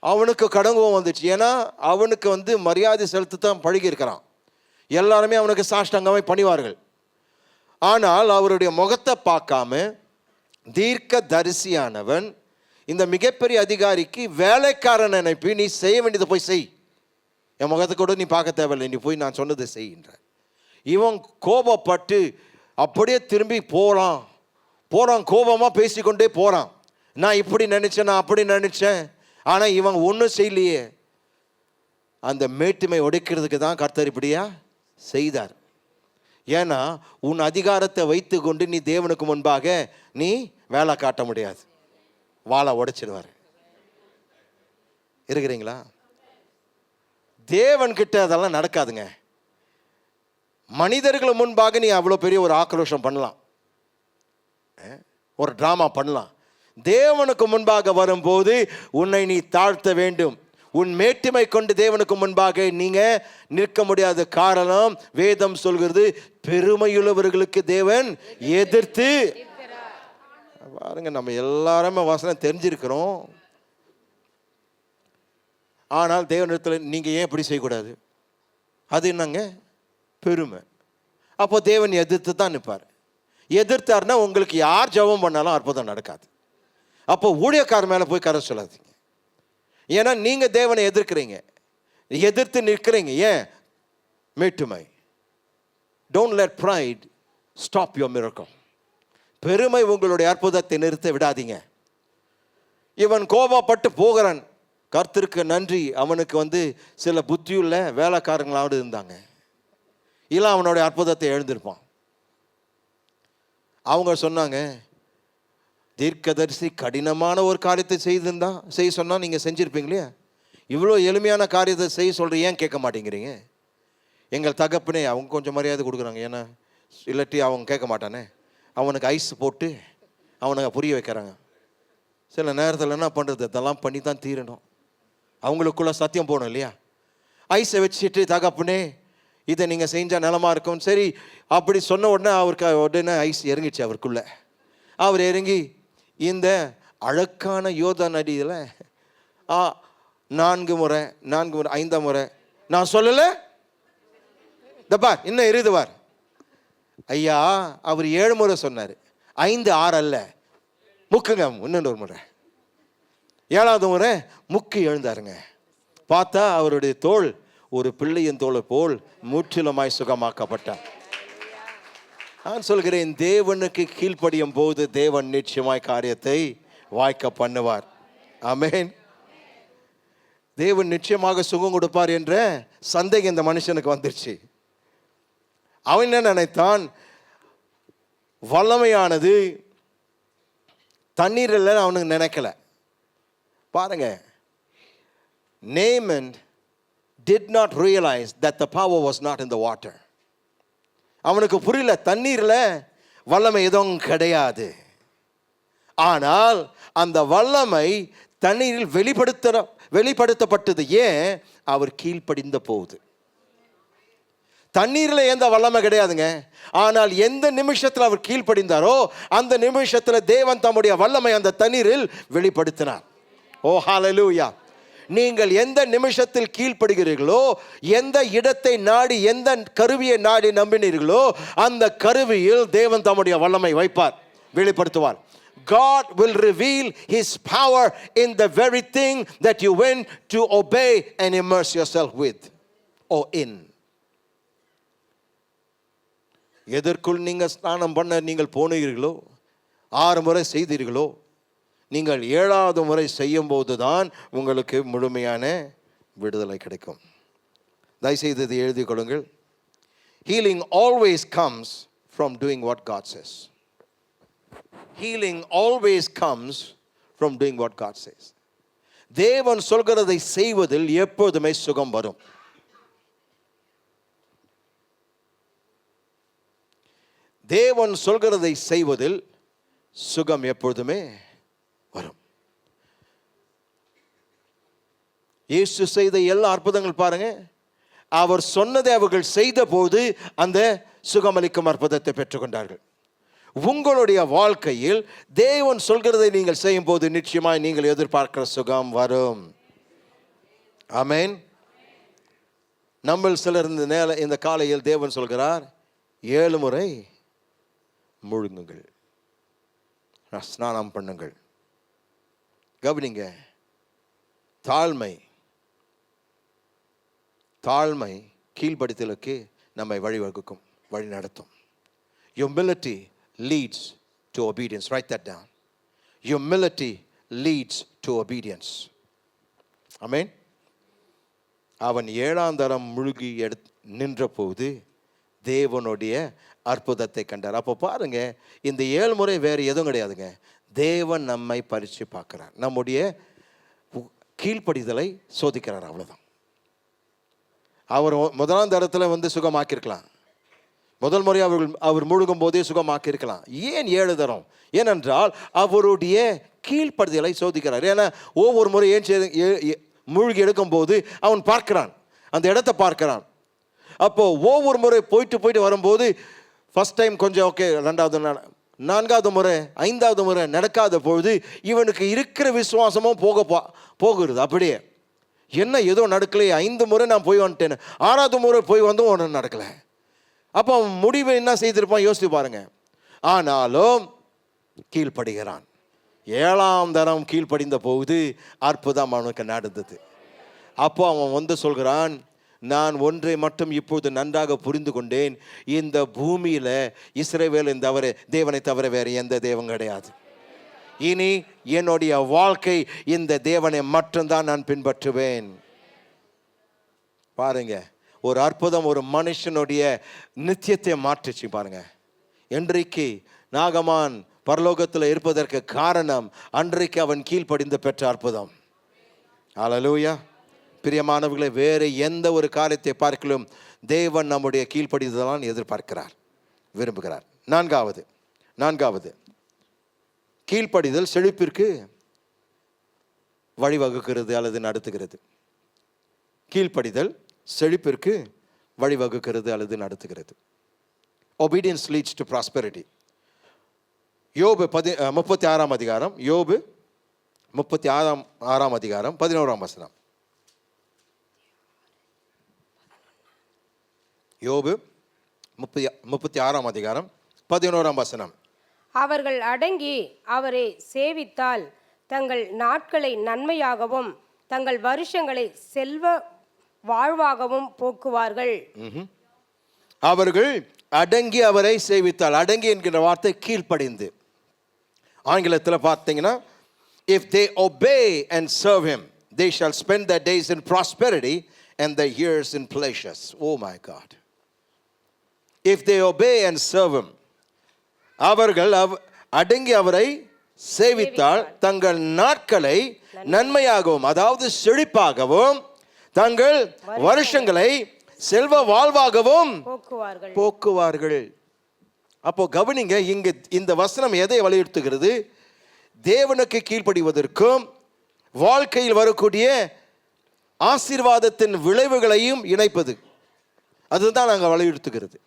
Speaker 1: அவனுக்கு கடங்குவம் வந்துச்சு. ஏன்னா அவனுக்கு வந்து மரியாதை செலுத்த தான் பழகியிருக்கிறான். எல்லாருமே அவனுக்கு சாஷ்டாங்கமே பணிவார்கள். ஆனால் அவருடைய முகத்தை பார்க்காம தீர்க்க தரிசியானவன் இந்த மிகப்பெரிய அதிகாரிக்கு வேலைக்காரன் நினைப்பி, நீ செய்ய வேண்டியதை போய் செய், என் முகத்தை கூட நீ பார்க்க தேவையில்லை, நீ போய் நான் சொன்னதை செய்கின்ற. இவன் கோபப்பட்டு அப்படியே திரும்பி போகிறான். கோபமாக பேசிக்கொண்டே போகிறான். நான் இப்படி நினச்சேன், நான் அப்படி நினச்சேன். ஆனால் இவன் ஒன்றும் செய்யலையே. அந்த மேட்டுமை உடைக்கிறதுக்கு தான் கர்த்தர் இப்படியா செய்தார். ஏன்னா உன் அதிகாரத்தை வைத்து கொண்டு நீ தேவனுக்கு முன்பாக நீ வேலை காட்ட முடியாது. வாளை உடைச்சிடுவார். இருக்கிறீங்களா? தேவன்கிட்ட அதெல்லாம் நடக்காதுங்க. மனிதர்கள் முன்பாக நீ அவ்வளோ பெரிய ஒரு ஆக்ரோஷம் பண்ணலாம், ஒரு ட்ராமா பண்ணலாம். தேவனுக்கு முன்பாக வரும்போது உன்னை நீ தாழ்த்த வேண்டும். உன் மேட்டுமை கொண்டு தேவனுக்கு முன்பாக நீங்க நிற்க முடியாத காரணம் வேதம் சொல்கிறது, பெருமையுள்ளவர்களுக்கு தேவன் எதிர்த்து. பாருங்க, நம்ம எல்லாருமே வசனம் தெரிஞ்சிருக்கிறோம். ஆனால் தேவனிடத்தில் நீங்க ஏன் இப்படி செய்யக்கூடாது? அது என்னங்க? பெருமை. அப்போ தேவன் எதிர்த்து தான் நிற்பார். எதிர்த்தார்னா உங்களுக்கு யார் ஜெபம் பண்ணாலும் அற்புதம் நடக்காது. அப்போ ஊழியக்காரர் மேலே போய் கரை சொல்லாதீங்க. ஏன்னா நீங்கள் தேவனை எதிர்க்கிறீங்க, எதிர்த்து நிற்கிறீங்க. ஏன்? மேட்டுமை. Don't let pride stop your miracle. பெருமை உங்களுடைய அற்புதத்தை நிறுத்த விடாதீங்க. இவன் கோபப்பட்டு போகிறான். கர்த்தருக்கு நன்றி, அவனுக்கு வந்து சில புத்தியுள்ள வேலைக்காரங்களாவது இருந்தாங்க. இல்லை அவனுடைய அற்புதத்தை எழுந்திருப்பான். அவங்க சொன்னாங்க, தீர்க்கதரிசி கடினமான ஒரு காரியத்தை செய்ய சொன்னால் நீங்கள் செஞ்சுருப்பீங்களே, இவ்வளோ எளிமையான காரியத்தை செய்ய சொல்கிற, ஏன் கேட்க மாட்டேங்கிறீங்க? எங்கள் தகப்பனே, அவங்க கொஞ்சம் மரியாதை கொடுக்குறாங்க. ஏன்னா இல்லாட்டி அவங்க கேட்க மாட்டானே. அவனுக்கு ஐஸ் போட்டு அவனுக்கு புரிய வைக்கிறாங்க. சில நேரத்தில் என்ன பண்ணுறது, இதெல்லாம் பண்ணி தான் தீரணும். அவங்களுக்குள்ள சத்தியம் போகணும் இல்லையா? ஐஸை வச்சுட்டு, தகப்பனே இதை நீங்கள் செஞ்சால் நலமாக இருக்கும். சரி அப்படி சொன்ன உடனே அவருக்கு உடனே ஐஸ் இறங்கிச்சு அவருக்குள்ள. அவர் இறங்கி இந்த அழகான யோர்தான் நதியில் 4 முறை 5 முறை நான் சொல்லலை, இந்த பார் இன்னும் இருதுவார். ஐயா, அவர் 7 முறை சொன்னார், 5 6 அல்ல, முக்குங்க இன்னொரு முறை. 7வது முறை முக்கு எழுந்தாருங்க. பார்த்தா அவருடைய தோல் ஒரு பிள்ளையின் தோலை போல் முற்றிலுமாய் சுகமாக்கப்பட்டார். நான் சொல்கிறேன், தேவனுக்கு கீழ்ப்படியும் போது தேவன் நிச்சயமாய் காரியத்தை வாய்க்க பண்ணுவார். ஆமென். தேவன் நிச்சயமாக சுகம் கொடுப்பார் என்ற சந்தேகம் இந்த மனுஷனுக்கு வந்துருச்சு. அவன் என்ன நினைத்தான், வல்லமையானது தண்ணீரில் அவனுக்கு நினைக்கல. பாருங்க, Naaman did not realize that the power was not in the water. அவனுக்கு புரியல, தண்ணீரில் வல்லமை எதுவும் கிடையாது. ஆனால் அந்த வல்லமை தண்ணீரில் வெளிப்படுத்தப்பட்டது. ஏன்? அவர் கீழ்ப்படிந்த போது. தண்ணீரில் எந்த வல்லமை கிடையாதுங்க. ஆனால் எந்த நிமிஷத்தில் அவர் கீழ்ப்படிந்தாரோ அந்த நிமிஷத்தில் தேவன் தம்முடைய வல்லமை அந்த தண்ணீரில் வெளிப்படுத்தினார். ஓ ஹல்லேலூயா. நீங்கள் எந்த நிமிஷத்தில் கீழ்ப்படுகிறீர்களோ, எந்த இடத்தை நாடி, எந்த கருவியை நாடி நம்பினீர்களோ, அந்த கருவியில் தேவன் தம்முடைய வல்லமை வைப்பார், வெளிப்படுத்துவார். God will reveal His power in the very thing that you went to obey and immerse yourself with or in. எதற்குள் நீங்கள் ஸ்நானம் பண்ண நீங்கள் போனீர்களோ, 6 முறை செய்தீர்களோ, நீங்கள் 7வது முறை செய்யும்போது தான் உங்களுக்கு முழுமையான விடுதலை கிடைக்கும். தயவுசெய்து இதை எழுதிக் கொள்ளுங்கள். Healing always comes from doing what God says. Healing always comes from doing what God says. தேவன் சொல்கிறதை செய்வதில் எப்போதுமே சுகம் வரும். தேவன் சொல்கிறதை செய்வதில் சுகம் எப்பொழுதுமே வரும். இயேசு செய்த எல்லா அற்புதங்கள் பாருங்க, அவர் சொன்னதை அவர்கள் செய்த போது அந்த சுகமளிக்கும் அற்புதத்தை பெற்றுக்கொண்டார்கள். உங்களுடைய வாழ்க்கையில் தேவன் சொல்கிறதை நீங்கள் செய்யும் போது நிச்சயமாய் நீங்கள் எதிர்பார்க்கிற சுகம் வரும். ஆமென். நம்ம சிலர் இந்த காலையில் தேவன் சொல்கிறார், 7 முறை முழுங்குங்கள், ஸ்நானம் பண்ணுங்கள். கவனிங்க, தாழ்மை கீழ்ப்படுத்தலுக்கு நம்மை வழிவகுக்கும், வழி நடத்தும். Humility leads to obedience. Write that down. Humility leads to obedience. Amen. அவன் 7ஆம் தரம் முழுகி நின்ற போது தேவனுடைய அற்புதத்தை கண்டார். அப்போ பாருங்க, இந்த 7 முறை வேறு எதுவும் கிடையாதுங்க. தேவன் நம்மை பரிச்சு பார்க்கிறார், நம்முடைய கீழ்ப்படிதலை சோதிக்கிறார், அவ்வளோதான். அவர் 1ஆம் தரத்தில் சுகமாக்கியிருக்கலாம், முதல் முறை அவர் முழுகும் போதே சுகமாக்கியிருக்கலாம். ஏன் 7 தரம்? ஏனென்றால் அவருடைய கீழ்ப்படிதலை சோதிக்கிறார். ஏன்னா ஒவ்வொரு முறை மூழ்கி எடுக்கும் போது அவன் பார்க்கிறான், அந்த இடத்தை பார்க்கிறான். அப்போ ஒவ்வொரு முறை போயிட்டு வரும்போது ஃபர்ஸ்ட் டைம் கொஞ்சம் ஓகே, 2வது 4வது முறை 5வது முறை நடக்காத பொழுது இவனுக்கு இருக்கிற விசுவாசமும் போகிறது. அப்படியே என்ன ஏதோ நடக்கலையே, 5 முறை நான் போய் வந்துட்டேன், 6வது முறை போய் வந்தும் ஒன்றும் நடக்கலை. அப்போ அவன் முடிவை என்ன செய்திருப்பான் யோசித்து பாருங்க. ஆனாலும் கீழ்ப்படுகிறான். 7ஆம் தரம் கீழ்ப்படிந்த போது அற்புதம் அவனுக்கு நடந்தது. அப்போ அவன் சொல்கிறான், நான் ஒன்றை மட்டும் இப்போது நன்றாக புரிந்து கொண்டேன், இந்த பூமியில் இஸ்ரவேலின் தேவனை தவிர வேறு எந்த தேவன் கிடையாது. இனி என்னுடைய வாழ்க்கை இந்த தேவனை மட்டும்தான் நான் பின்பற்றுவேன். பாருங்க, ஒரு அற்புதம் ஒரு மனுஷனுடைய நித்தியத்தை மாற்றிச்சு பாருங்க. இன்றைக்கு நாகமான் பரலோகத்தில் இருப்பதற்கு காரணம் அன்றைக்கு அவன் கீழ்ப்படிந்து பெற்ற அற்புதம். ஹல்லேலூயா. பிரியமானவர்களே, வேறு எந்த ஒரு காரியத்தை பார்க்கலும் தேவன் நம்முடைய கீழ்ப்படிதலான் எதிர்பார்க்கிறார், விரும்புகிறார். நான்காவது கீழ்ப்படிதல் செழிப்பிற்கு வழிவகுக்கிறது அல்லது நடத்துகிறது. கீழ்ப்படிதல் செழிப்பிற்கு வழிவகுக்கிறது அல்லது நடத்துகிறது. Obedience leads to prosperity. யோபு 36ஆம் அதிகாரம், யோபு 36ஆம் அதிகாரம் 11ஆம் வசனம். யோபு 36ஆம் அதிகாரம் 11ஆம் வசனம்.
Speaker 2: அவர்கள் அடங்கி அவரை சேவித்தால் தங்கள் நாட்களை நன்மையாகவும் தங்கள் வருஷங்களை செல்வ வாழ்வாகவும் போக்குவார்கள்.
Speaker 1: அவர்கள் அடங்கி அவரை சேவித்தால், அடங்கி என்கிற வார்த்தை கீழ்ப்படிந்து. ஆங்கிலத்தில் பார்த்தீங்கன்னா, if they obey and serve him, they shall spend their days in prosperity and their years in pleasures. Oh my God. If they obey and serve him, அவர்கள் அடங்கி அவரை சேவித்தால் தங்கள் நாட்களை நன்மையாகவும், அதாவது செழிப்பாகவும், தங்கள் வருஷங்களை செல்வ வாழ்வாகவும் போக்குவார்கள். அப்போ கவனிங்க, இங்கு இந்த வசனம் எதை வலியுறுத்துகிறது? தேவனுக்கு கீழ்ப்படிவதற்கும் வாழ்க்கையில் வரக்கூடிய ஆசீர்வாதத்தின் விளைவுகளையும் இணைப்பது. அதுதான் நாங்கள் வலியுறுத்துகிறது.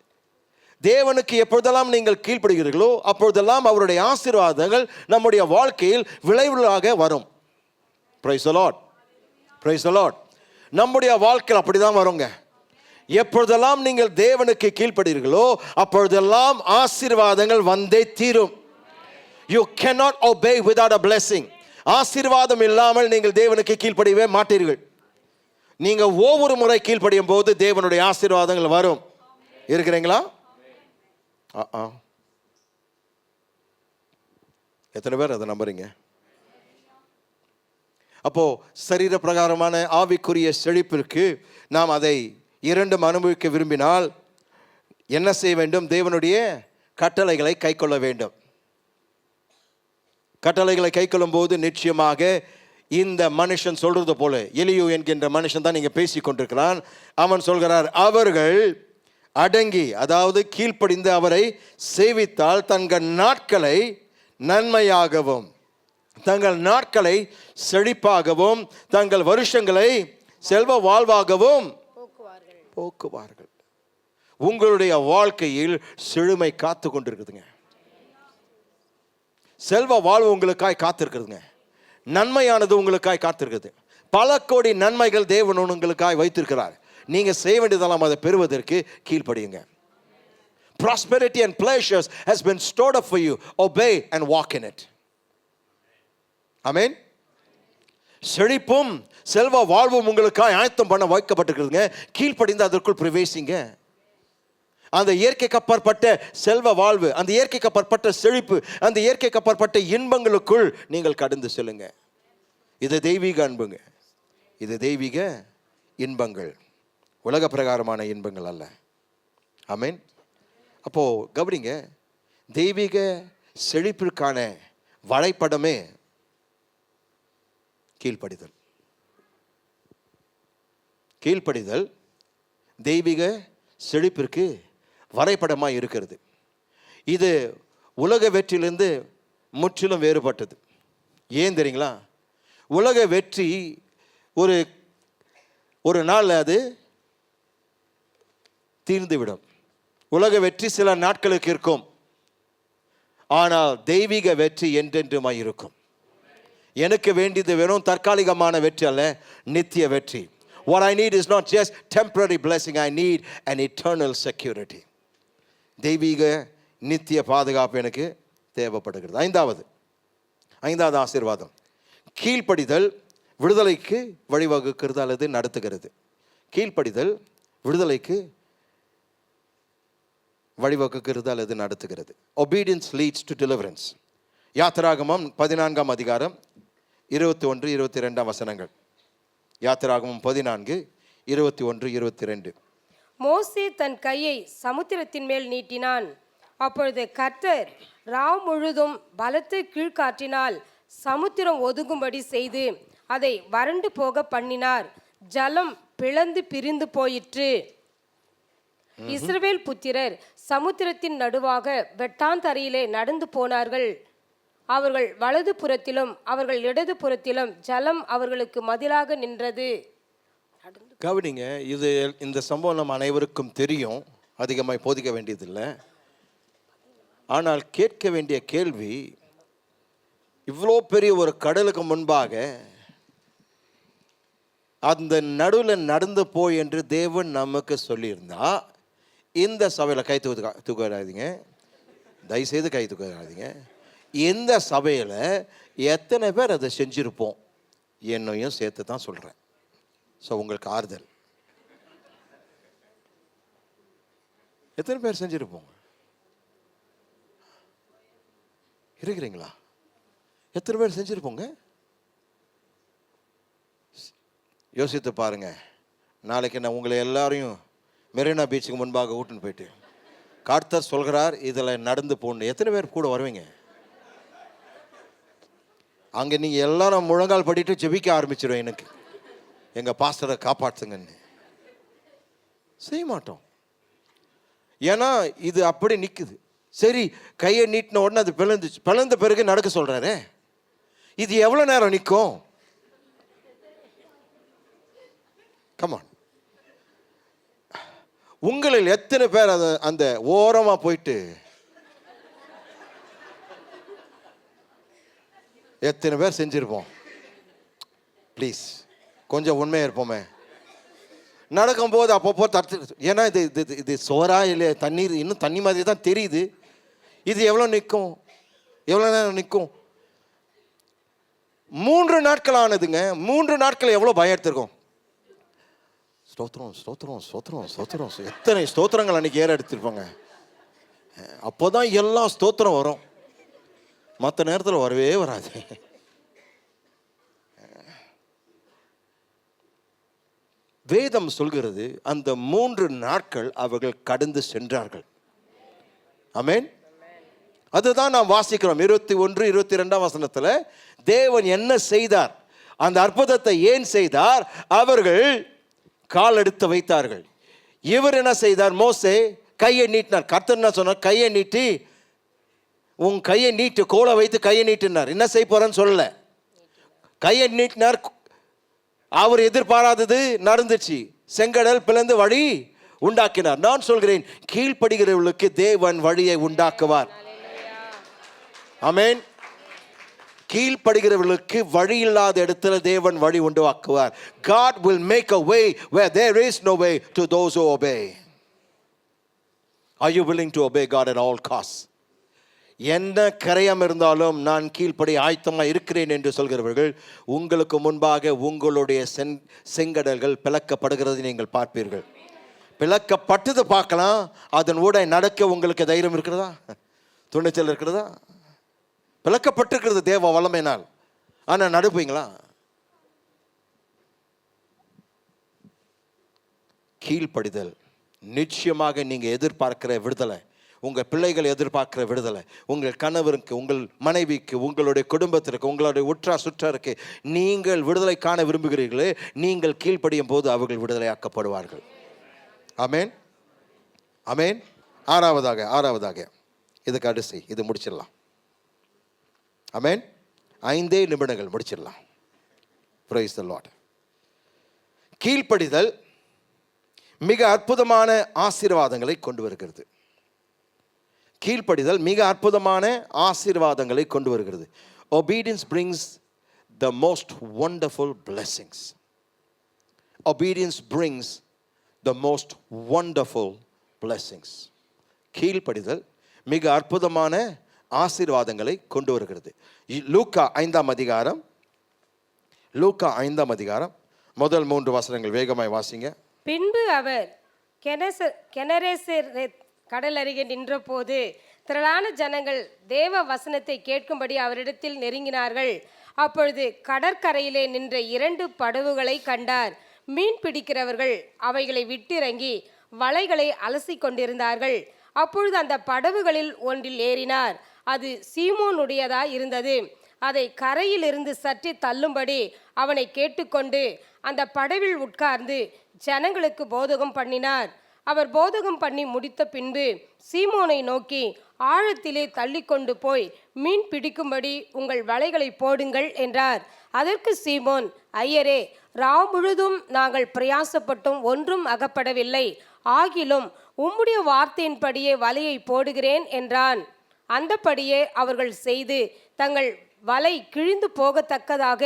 Speaker 1: தேவனுக்கு எப்பொழுதெல்லாம் நீங்கள் கீழ்ப்படுகிறீர்களோ அப்பொழுதெல்லாம் அவருடைய ஆசீர்வாதங்கள் நம்முடைய வாழ்க்கையில் விளைவுகளாக வரும். Praise the Lord, praise the Lord. நம்முடைய வாழ்க்கையில் அப்படிதான் வருங்க. எப்பொழுதெல்லாம் நீங்கள் தேவனுக்கு கீழ்ப்படுகிறீர்களோ அப்பொழுதெல்லாம் ஆசீர்வாதங்கள் வந்தே தீரும். You cannot obey without a blessing. ஆசீர்வாதம் இல்லாமல் நீங்கள் தேவனுக்கு கீழ்ப்படியவே மாட்டீர்கள். நீங்கள் ஒவ்வொரு முறை கீழ்ப்படியும் போது தேவனுடைய ஆசீர்வாதங்கள் வரும். இருக்கிறீங்களா? எத்தனை பேர் அதை நம்புறீங்க? அப்போ சரீர பிரகாரமான ஆவிக்குரிய செழிப்பிற்கு நாம் அதை இரண்டும் அனுபவிக்க விரும்பினால் என்ன செய்ய வேண்டும்? தேவனுடைய கட்டளைகளை கைக்கொள்ள வேண்டும். கட்டளைகளை கைக்கொள்ளும் போது நிச்சயமாக இந்த மனுஷன் சொல்றது போல, எலியு என்கின்ற மனுஷன் தான் நீங்க பேசி கொண்டிருக்கிறான். அவன் சொல்கிறார், அவர்கள் அடங்கி, அதாவது கீழ்ப்படிந்து அவரை சேவித்தால் தங்கள் நாட்களை நன்மையாகவும் தங்கள் நாட்களை செழிப்பாகவும் தங்கள் வருஷங்களை செல்வ வாழ்வாகவும் போக்குவார்கள். உங்களுடைய வாழ்க்கையில் செழுமை காத்து கொண்டிருக்குதுங்க. செல்வ வாழ்வு உங்களுக்காய் காத்திருக்குதுங்க. நன்மையானது உங்களுக்காய் காத்திருக்குது. பல கோடி நன்மைகள் தேவன் உங்களுக்காய் வைத்திருக்கிறார். நீங்க செய்ய வேண்டியதெல்லாம் அதை பெறுவதற்கு கீழ்ப்படியுங்க. Prosperity and pleasures has been stored up for you. Obey and walk in it. Amen. செழிப்பும் செல்வ வாழ்வும் உங்களுக்காய் ஆயத்தம் பண்ண வைக்கப்பட்டிருக்குதுங்க. கீழ்ப்படிந்து அதற்குள் பிரவேசிங்க. அந்த இயற்கைக்கு அப்பாற்பட்ட செல்வ வாழ்வு, அந்த இயற்கைக்கு அப்பாற்பட்ட செழிப்பு, அந்த இயற்கைக்கு அப்பாற்பட்ட இன்பங்களுக்குள் நீங்கள் கடந்து செல்லுங்க. இது தெய்வீக அன்புங்க. இது தெய்வீக இன்பங்கள், உலக பிரகாரமான இன்பங்கள் அல்ல. ஆமென். அப்போ கவனிங்க, தெய்வீக செழிப்பிற்கான வரைபடமே கீழ்ப்படிதல். கீழ்ப்படிதல் தெய்வீக செழிப்பிற்கு வரைபடமாக இருக்கிறது. இது உலக வெற்றியிலிருந்து முற்றிலும் வேறுபட்டது. ஏன் தெரியுங்களா? உலக வெற்றி ஒரு நாள் அது தீர்ந்துவிடும். உலக வெற்றி சில நாட்களுக்கு இருக்கும். ஆனால் தெய்வீக வெற்றி என்றென்றுமாய் இருக்கும். எனக்கு வேண்டியது வெறும் தற்காலிகமான வெற்றி அல்ல, நித்திய வெற்றி. What I need is not just temporary blessing, I need an eternal security. தெய்வீக நித்திய பாதுகாப்பு எனக்கு தேவைப்படுகிறது. ஐந்தாவது ஆசீர்வாதம், கீழ்ப்படிதல் விடுதலைக்கு வழிவகுக்கிறது அல்லது நடத்துகிறது. கீழ்ப்படிதல் விடுதலைக்கு வழிவகுக்கிறது அல்லது நடத்துகிறது. Obedience leads to deliverance. யாத்திராகமம் 14ஆம் அதிகாரம் 21, 22 வசனங்கள். யாத்திராகமம் 14, 21, 22.
Speaker 2: மோசே தன் கையை சமுத்திரத்தின் மேல் நீட்டினான். அப்பொழுது கர்த்தர் ராவ் முழுதும் பலத்த கீழ்காற்றினால் சமுத்திரம் ஒதுங்கும்படி செய்து அதை வறண்டு போக பண்ணினார். ஜலம் பிளந்து பிரிந்து போயிற்று. இஸ்ரவேல் புத்திரர் சமுத்திரத்தின் நடுவாக வெட்டாந்தரையிலே நடந்து போனார்கள். அவர்கள் வலது புறத்திலும் அவர்கள் இடது புறத்திலும் ஜலம் அவர்களுக்கு மதிலாக நின்றது.
Speaker 1: கவனிங்க, இந்த சம்பவம் நம்ம அனைவருக்கும் தெரியும், அதிகமாக போதிக்க வேண்டியதில்லை. ஆனால் கேட்க வேண்டிய கேள்வி, இவ்வளோ பெரிய ஒரு கடலுக்கு முன்பாக அந்த நடுவில் நடந்து போய் என்று தேவன் நமக்கு சொல்லியிருந்தா, இந்த சபையில் கை தூக்காதீங்க, தயவுசெய்து கை தூக்காதீங்க. இந்த சபையில் எத்தனை பேர் அதை செஞ்சுருப்போம்? என்னையும் சேர்த்து தான் சொல்கிறேன். ஸோ உங்களுக்கு ஆறுதல். எத்தனை பேர் செஞ்சுருப்போம்? இருக்கிறீங்களா? எத்தனை பேர் செஞ்சுருப்போங்க? யோசித்து பாருங்க. நாளைக்கு நான் உங்களை எல்லாரையும் மெரினா பீச்சுக்கு முன்பாக கூட்டின்னு போயிட்டு கர்த்தர் சொல்கிறார் இதில் நடந்து போகணும். எத்தனை பேர் கூட வருவீங்க? அங்கே நீங்கள் எல்லாரும் முழங்கால் படிட்டு ஜெபிக்க ஆரம்பிச்சிடும். எனக்கு எங்கள் பாஸ்டரை காப்பாற்றுங்கன்னு செய்ய மாட்டோம். ஏன்னா இது அப்படி நிற்குது. சரி, கையை நீட்டின உடனே அது பிளந்த பிறகு நடக்க சொல்கிறாரு. இது எவ்வளோ நேரம் நிற்கும்? கமான். உங்களில் எத்தனை பேர் அந்த ஓரமாக போயிட்டு எத்தனை பேர் செஞ்சுருப்போம்? ப்ளீஸ் கொஞ்சம் உண்மையாக இருப்போமே. நடக்கும்போது அப்பப்போ ஏன்னா இது சோறா இல்லை தண்ணீர், இன்னும் தண்ணி மாதிரி தான் தெரியுது. இது எவ்வளோ நிற்கும்? எவ்வளோ நேரம் நிற்கும்? 3 நாட்கள் ஆனதுங்க. 3 நாட்கள் எவ்வளோ பயம் எடுத்திருக்கோம்? ஸ்தோத்திரம் ஸ்தோத்திரம் ஸ்தோத்திரம் ஸ்தோத்திரம். எத்தனை ஸ்தோத்திரங்கள் அன்றைக்கி ஏற எடுத்திருப்பாங்க. அப்போதான் எல்லாம் ஸ்தோத்திரம் வரும், மற்ற நேரத்தில் வரவே வராது. வேதம் சொல்கிறது அந்த 3 நாட்கள் அவர்கள் கடந்து சென்றார்கள். ஆமென். அதுதான் நாம் வாசிக்கிறோம் 21, 22 வசனத்தில். தேவன் என்ன செய்தார், அந்த அற்புதத்தை ஏன் செய்தார்? அவர்கள் கால் எடுத்து வைத்தார்கள். இவர் என்ன செய்தார்? மோசே கையை நீட்டினார். கர்த்தர் என்ன சொன்னார்? கையை நீட்டி, உன் கையை நீட்டு, கோலை வைத்து கையை நீட்டினார். என்ன செய்ய போறேன்னு சொல்லல, கையை நீட்டினார். அவர் எதிர்பாராதது நடந்துச்சு. செங்கடல் பிளந்து வழி உண்டாக்கினார். நான் சொல்கிறேன், கீழ்ப்படுகிறவர்களுக்கு தேவன் வழியை உண்டாக்குவார். ஆமென். கீழ்ப்படுகிறவர்களுக்கு வழி இல்லாத இடத்துல தேவன் வழி உண்டாக்குவார். God will make a way where there is no way to those who obey. Are you willing to obey God at all costs? என்ன கரையம் இருந்தாலும் நான் கீழ்ப்படி ஆயத்தமாக இருக்கிறேன் என்று சொல்கிறவர்கள், உங்களுக்கு முன்பாக உங்களுடைய செங்கடல்கள் பிளக்கப்படுகிறது நீங்கள் பார்ப்பீர்கள். பிளக்கப்பட்டது பார்க்கலாம், அதன் ஊட நடக்க உங்களுக்கு தைரியம் இருக்கிறதா, துணிச்சல் இருக்கிறதா? பிளக்கப்பட்டிருக்கிறது தேவ வல்லமையினால், ஆனால் நடுப்பீங்களா? கீழ்ப்படிதல் நிச்சயமாக நீங்கள் எதிர்பார்க்கிற விடுதலை, உங்கள் பிள்ளைகள் எதிர்பார்க்கிற விடுதலை, உங்கள் கணவருக்கு, உங்கள் மனைவிக்கு, உங்களுடைய குடும்பத்திற்கு, உங்களுடைய உற்றார் சுற்றாருக்கு நீங்கள் விடுதலை காண விரும்புகிறீர்களே, நீங்கள் கீழ்ப்படியும் போது அவர்கள் விடுதலையாக்கப்படுவார்கள். ஆமென், ஆமென். ஆறாவதாக இது கடைசி, இது முடிச்சிடலாம். ஆமென். 5 நிமிடங்கள் முடிச்சிடலாம். Praise the Lord. கீழ்ப்படிதல் மிக அற்புதமான ஆசீர்வாதங்களை கொண்டு வருகிறது. கீழ்ப்படிதல் மிக அற்புதமான ஆசீர்வாதங்களை கொண்டு வருகிறது. Obedience brings the most wonderful blessings. Obedience brings the most wonderful blessings. கீழ்ப்படிதல் மிக அற்புதமான ஆசீர்வாதங்களை கொண்டு வருகிறது. லூக்கா 5ஆம் அதிகாரம் முதல் 3 வசனங்கள் வேகமாய் வாசிங்க.
Speaker 2: பின்பு அவர் கெனரேசரேத் கடல் அருகே நின்றபோது திரளான ஜனங்கள் தேவ வசனத்தை கேட்கும்படி அவரிடத்தில் நெருங்கினார்கள். அப்பொழுது கடற்கரையிலே நின்ற 2 படவுகளை கண்டார். மீன் பிடிக்கிறவர்கள் அவைகளை விட்டிறங்கி வலைகளை அலசி கொண்டிருந்தார்கள். அப்பொழுது அந்த படவுகளில் ஒன்றில் ஏறினார். அது சீமோனுடையதா இருந்தது. அதை கரையிலிருந்து சற்றே தள்ளும்படி அவனை கேட்டுக்கொண்டு அந்த படவில் உட்கார்ந்து ஜனங்களுக்கு போதகம் பண்ணினார். அவர் போதகம் பண்ணி முடித்த பின்பு சீமோனை நோக்கி, ஆழத்திலே தள்ளி கொண்டு போய் மீன் பிடிக்கும்படி உங்கள் வலைகளை போடுங்கள் என்றார். அதற்கு சீமோன், ஐயரே, ராவு முழுதும் நாங்கள் பிரயாசப்பட்டும் ஒன்றும் அகப்படவில்லை. ஆகிலும் உம்முடைய வார்த்தையின்படியே வலையை போடுகிறேன் என்றான். அந்தபடியே அவர்கள் செய்து தங்கள் வலை கிழிந்து போகத்தக்கதாக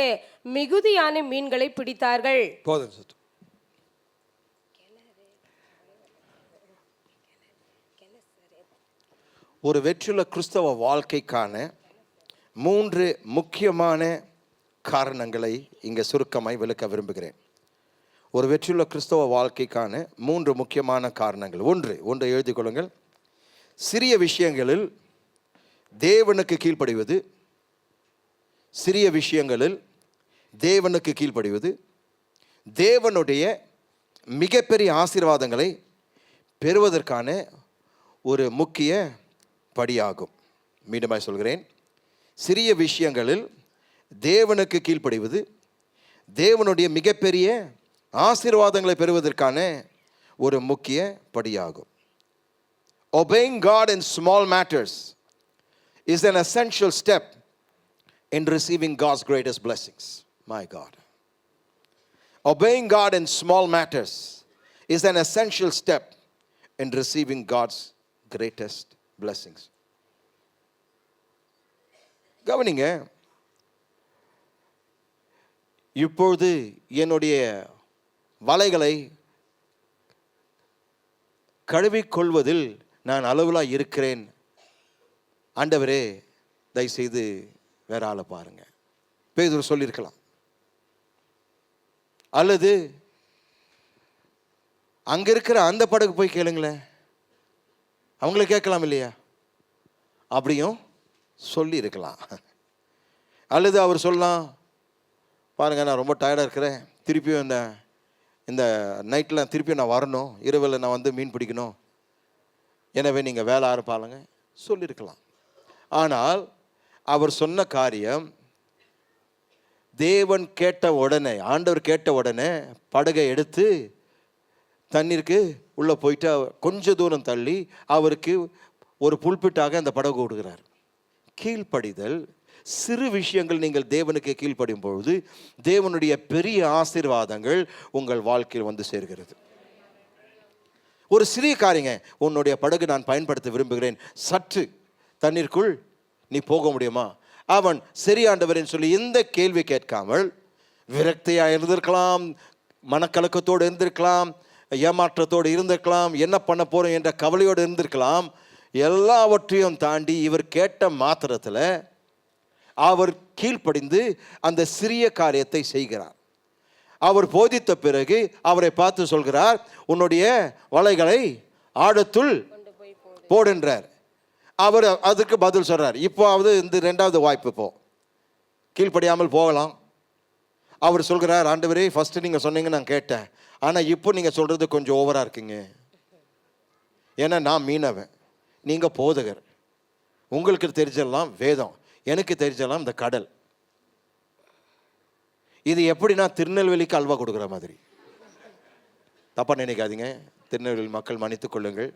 Speaker 2: மிகுதியான மீன்களை பிடித்தார்கள்.
Speaker 1: ஒரு வெற்றியுள்ள கிறிஸ்தவ வாழ்க்கைக்கான 3 முக்கியமான காரணங்களை இங்கே சுருக்கமாய் விளக்க விரும்புகிறேன். ஒரு வெற்றியுள்ள கிறிஸ்தவ வாழ்க்கைக்கான 3 முக்கியமான காரணங்கள். ஒன்று எழுதிக் கொள்ளுங்கள். சிறிய விஷயங்களில் தேவனுக்கு கீழ்ப்படிவது, சிறிய விஷயங்களில் தேவனுக்கு கீழ்ப்படிவது தேவனுடைய மிகப்பெரிய ஆசீர்வாதங்களை பெறுவதற்கான ஒரு முக்கிய படியாகும். மீண்டுமாய் சொல்கிறேன், சிறிய விஷயங்களில் தேவனுக்கு கீழ்ப்படிவது தேவனுடைய மிகப்பெரிய ஆசீர்வாதங்களை பெறுவதற்கான ஒரு முக்கிய படியாகும். Obeying God in small matters is an essential step in receiving God's greatest blessings. My God. Obeying God in small matters is an essential step in receiving God's greatest blessings. கவனிங்க, இப்பொழுது என்னுடைய வலைகளை கழுவிக்கொள்வதில் நான் அளவுலாக இருக்கிறேன். ஆண்டவரே, தயவுசெய்து வேற ஆளை பாருங்க, பேதுரு சொல்லியிருக்கலாம். அல்லது அங்க இருக்கிற அந்த படகு போய் கேளுங்களேன், அவங்கள கேட்கலாம் இல்லையா? அப்படியும் சொல்லி இருக்கலாம். அல்லது அவர் சொல்லலாம், பாருங்கள் நான் ரொம்ப டயர்டாக இருக்கிறேன், திருப்பியும் இந்த நைட்டில் திருப்பியும் நான் வரணும், இரவில் நான் வந்து மீன் பிடிக்கணும், எனவே நீங்கள் வேலை ஆரம்பிப்பாளுங்க சொல்லியிருக்கலாம். ஆனால் அவர் சொன்ன காரியம், தேவன் கேட்ட உடனே, ஆண்டவர் கேட்ட உடனே படகை எடுத்து தண்ணீருக்கு உள்ளே போயிட்டு கொஞ்சம் தூரம் தள்ளி அவருக்கு ஒரு புல்பிட்டாக அந்த படகு விடுகிறார். கீழ்ப்படிதல், சிறு விஷயங்கள் நீங்கள் தேவனுக்கு கீழ்ப்படியும் பொழுது தேவனுடைய பெரிய ஆசீர்வாதங்கள் உங்கள் வாழ்க்கையில் வந்து சேர்கிறது. ஒரு சிறிய காரியங்க, உன்னுடைய படகு நான் பயன்படுத்த விரும்புகிறேன், சற்று தண்ணீருக்குள் நீ போக முடியுமா? அவன் சரி ஆண்டவரேன்னு சொல்லி எந்த கேள்வி கேட்காமல், விரக்தியாக இருந்திருக்கலாம், மனக்கலக்கத்தோடு இருந்திருக்கலாம், ஏமாற்றத்தோடு இருந்திருக்கலாம், என்ன பண்ண போகிறோம் என்ற கவலையோடு இருந்திருக்கலாம். எல்லாவற்றையும் தாண்டி இவர் கேட்ட மாத்திரத்தில் அவர் கீழ்ப்படிந்து அந்த சிறிய காரியத்தை செய்கிறார். அவர் போதித்த பிறகு அவரை பார்த்து சொல்கிறார், உன்னுடைய வலைகளை ஆழத்துள் போடுன்றார். அவர் அதுக்கு பதில் சொல்கிறார், இப்போது இந்த 2வது வாய்ப்பு, இப்போ கீழ்ப்படியாமல் போகலாம். அவர் சொல்கிறார், ஆண்டவரே ஃபஸ்ட்டு நீங்கள் சொன்னீங்க நான் கேட்டேன், ஆனால் இப்போ நீங்கள் சொல்கிறது கொஞ்சம் ஓவராக இருக்குங்க. ஏன்னா நான் மீனவன், நீங்கள் போதகர், உங்களுக்கு தெரிஞ்செல்லாம் வேதம், எனக்கு தெரிஞ்செல்லாம் இந்த கடல். இது எப்படின்னா திருநெல்வேலிக்கு அல்வா கொடுக்குற மாதிரி. தப்பாக நினைக்காதீங்க, திருநெல்வேலி மக்கள் மன்னித்துக் கொள்ளுங்கள்,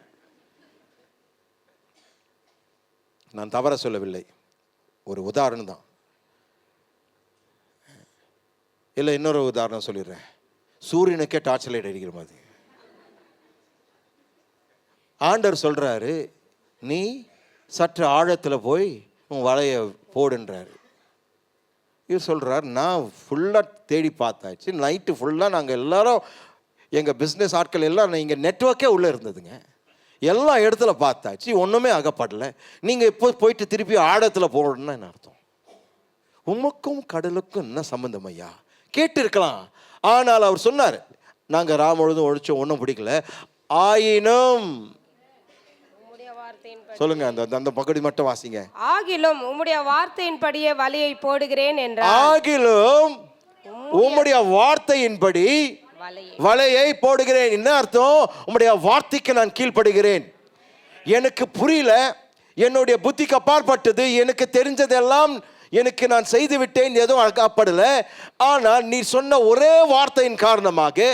Speaker 1: நான் தவற சொல்லவில்லை, ஒரு உதாரணம் தான். இல்லை இன்னொரு உதாரணம் சொல்லிடுறேன், சூரியனுக்கே டார்ச் லைட் அடிக்கிற மாதிரி. ஆண்டவர் சொல்கிறாரு, நீ சற்று ஆழத்தில் போய் உன் வலையை போடுன்றாரு. இவர் சொல்கிறார், நான் ஃபுல்லாக தேடி பார்த்தாச்சு, நைட்டு ஃபுல்லாக நாங்கள் எல்லாரும் எங்கள் பிஸ்னஸ் ஆட்கள் எல்லாம் இங்கே நெட்வொர்க்கே உள்ளே இருந்ததுங்க, எல்லா இடத்துல பார்த்தாச்சு, ஒன்றுமே அகப்படலை, நீங்கள் இப்போ போயிட்டு திருப்பி ஆழத்தில் போடணும்னா என்ன அர்த்தம்? உமக்கும் கடலுக்கும் என்ன சம்பந்தம் ஐயா? கேட்டு இருக்கலாம். ஆனால் அவர் சொன்னார், நாங்கள் ராமுழுதும் ஒழிச்சோம், ஒன்றும் பிடிக்கல, ஆயினும் சொல்லுங்க, அந்த அந்த பகுதி மட்டும் வாசிங்க.
Speaker 2: ஆகிலும் உம்முடைய வார்த்தையின்படியே வலையை போடுகிறேன் என்றார்.
Speaker 1: ஆகிலும் உம்முடைய வார்த்தையின்படி வலையை போடுகிறேன். என்ன அர்த்தம்? உம்முடைய வார்த்தைக்கு நான் கீழ்ப்படுகிறேன். எனக்கு புரியல, என்னுடைய புத்திக்கு அப்பாற்பட்டது, எனக்கு தெரிஞ்சதெல்லாம் எனக்கு நான் செய்து விட்டேன், எதுவும் அகப்படல. ஆனால் நீ சொன்ன ஒரே வார்த்தையின் காரணமாக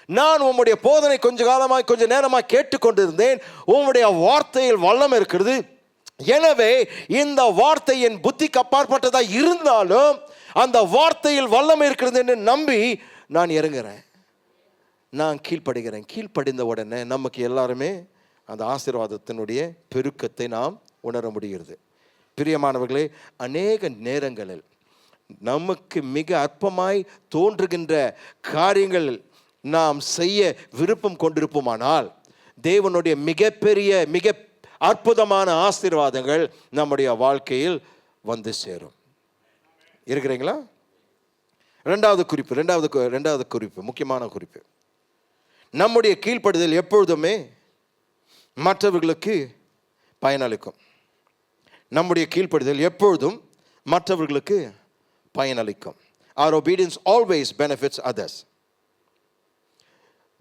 Speaker 1: நான் உம்முடைய போதனை கொஞ்ச காலமாக கொஞ்ச நேரமாக கேட்டுக்கொண்டிருந்தேன். உம்முடைய வார்த்தையில் வல்லம் இருக்கிறது, எனவே இந்த வார்த்தை என் புத்திக்கு அப்பாற்பட்டதாக இருந்தாலும் அந்த வார்த்தையில் வல்லம் இருக்கிறது என்று நம்பி நான் இறங்குறேன், நான் கீழ்ப்படுகிறேன். கீழ்ப்படிந்த உடனே நமக்கு எல்லாருமே அந்த ஆசீர்வாதத்தினுடைய பெருக்கத்தை நாம் உணர முடிகிறது. பிரியமானவர்களே, அநேக நேரங்களில் நமக்கு மிக அற்பமாய் தோன்றுகின்ற காரியங்கள் நாம் செய்ய விருப்பம் கொண்டிருப்போமானால் தேவனுடைய மிகப்பெரிய மிக அற்புதமான ஆசீர்வாதங்கள் நம்முடைய வாழ்க்கையில் வந்து சேரும். இருக்கிறீங்களா? ரெண்டாவது குறிப்பு, முக்கியமான குறிப்பு, நம்முடைய கீழ்ப்படுதல் எப்பொழுதுமே மற்றவர்களுக்கு பயனளிக்கும். நம்முடைய கீழ்ப்படுதல் எப்பொழுதும் மற்றவர்களுக்கு பயனளிக்கும். Our obedience always benefits others.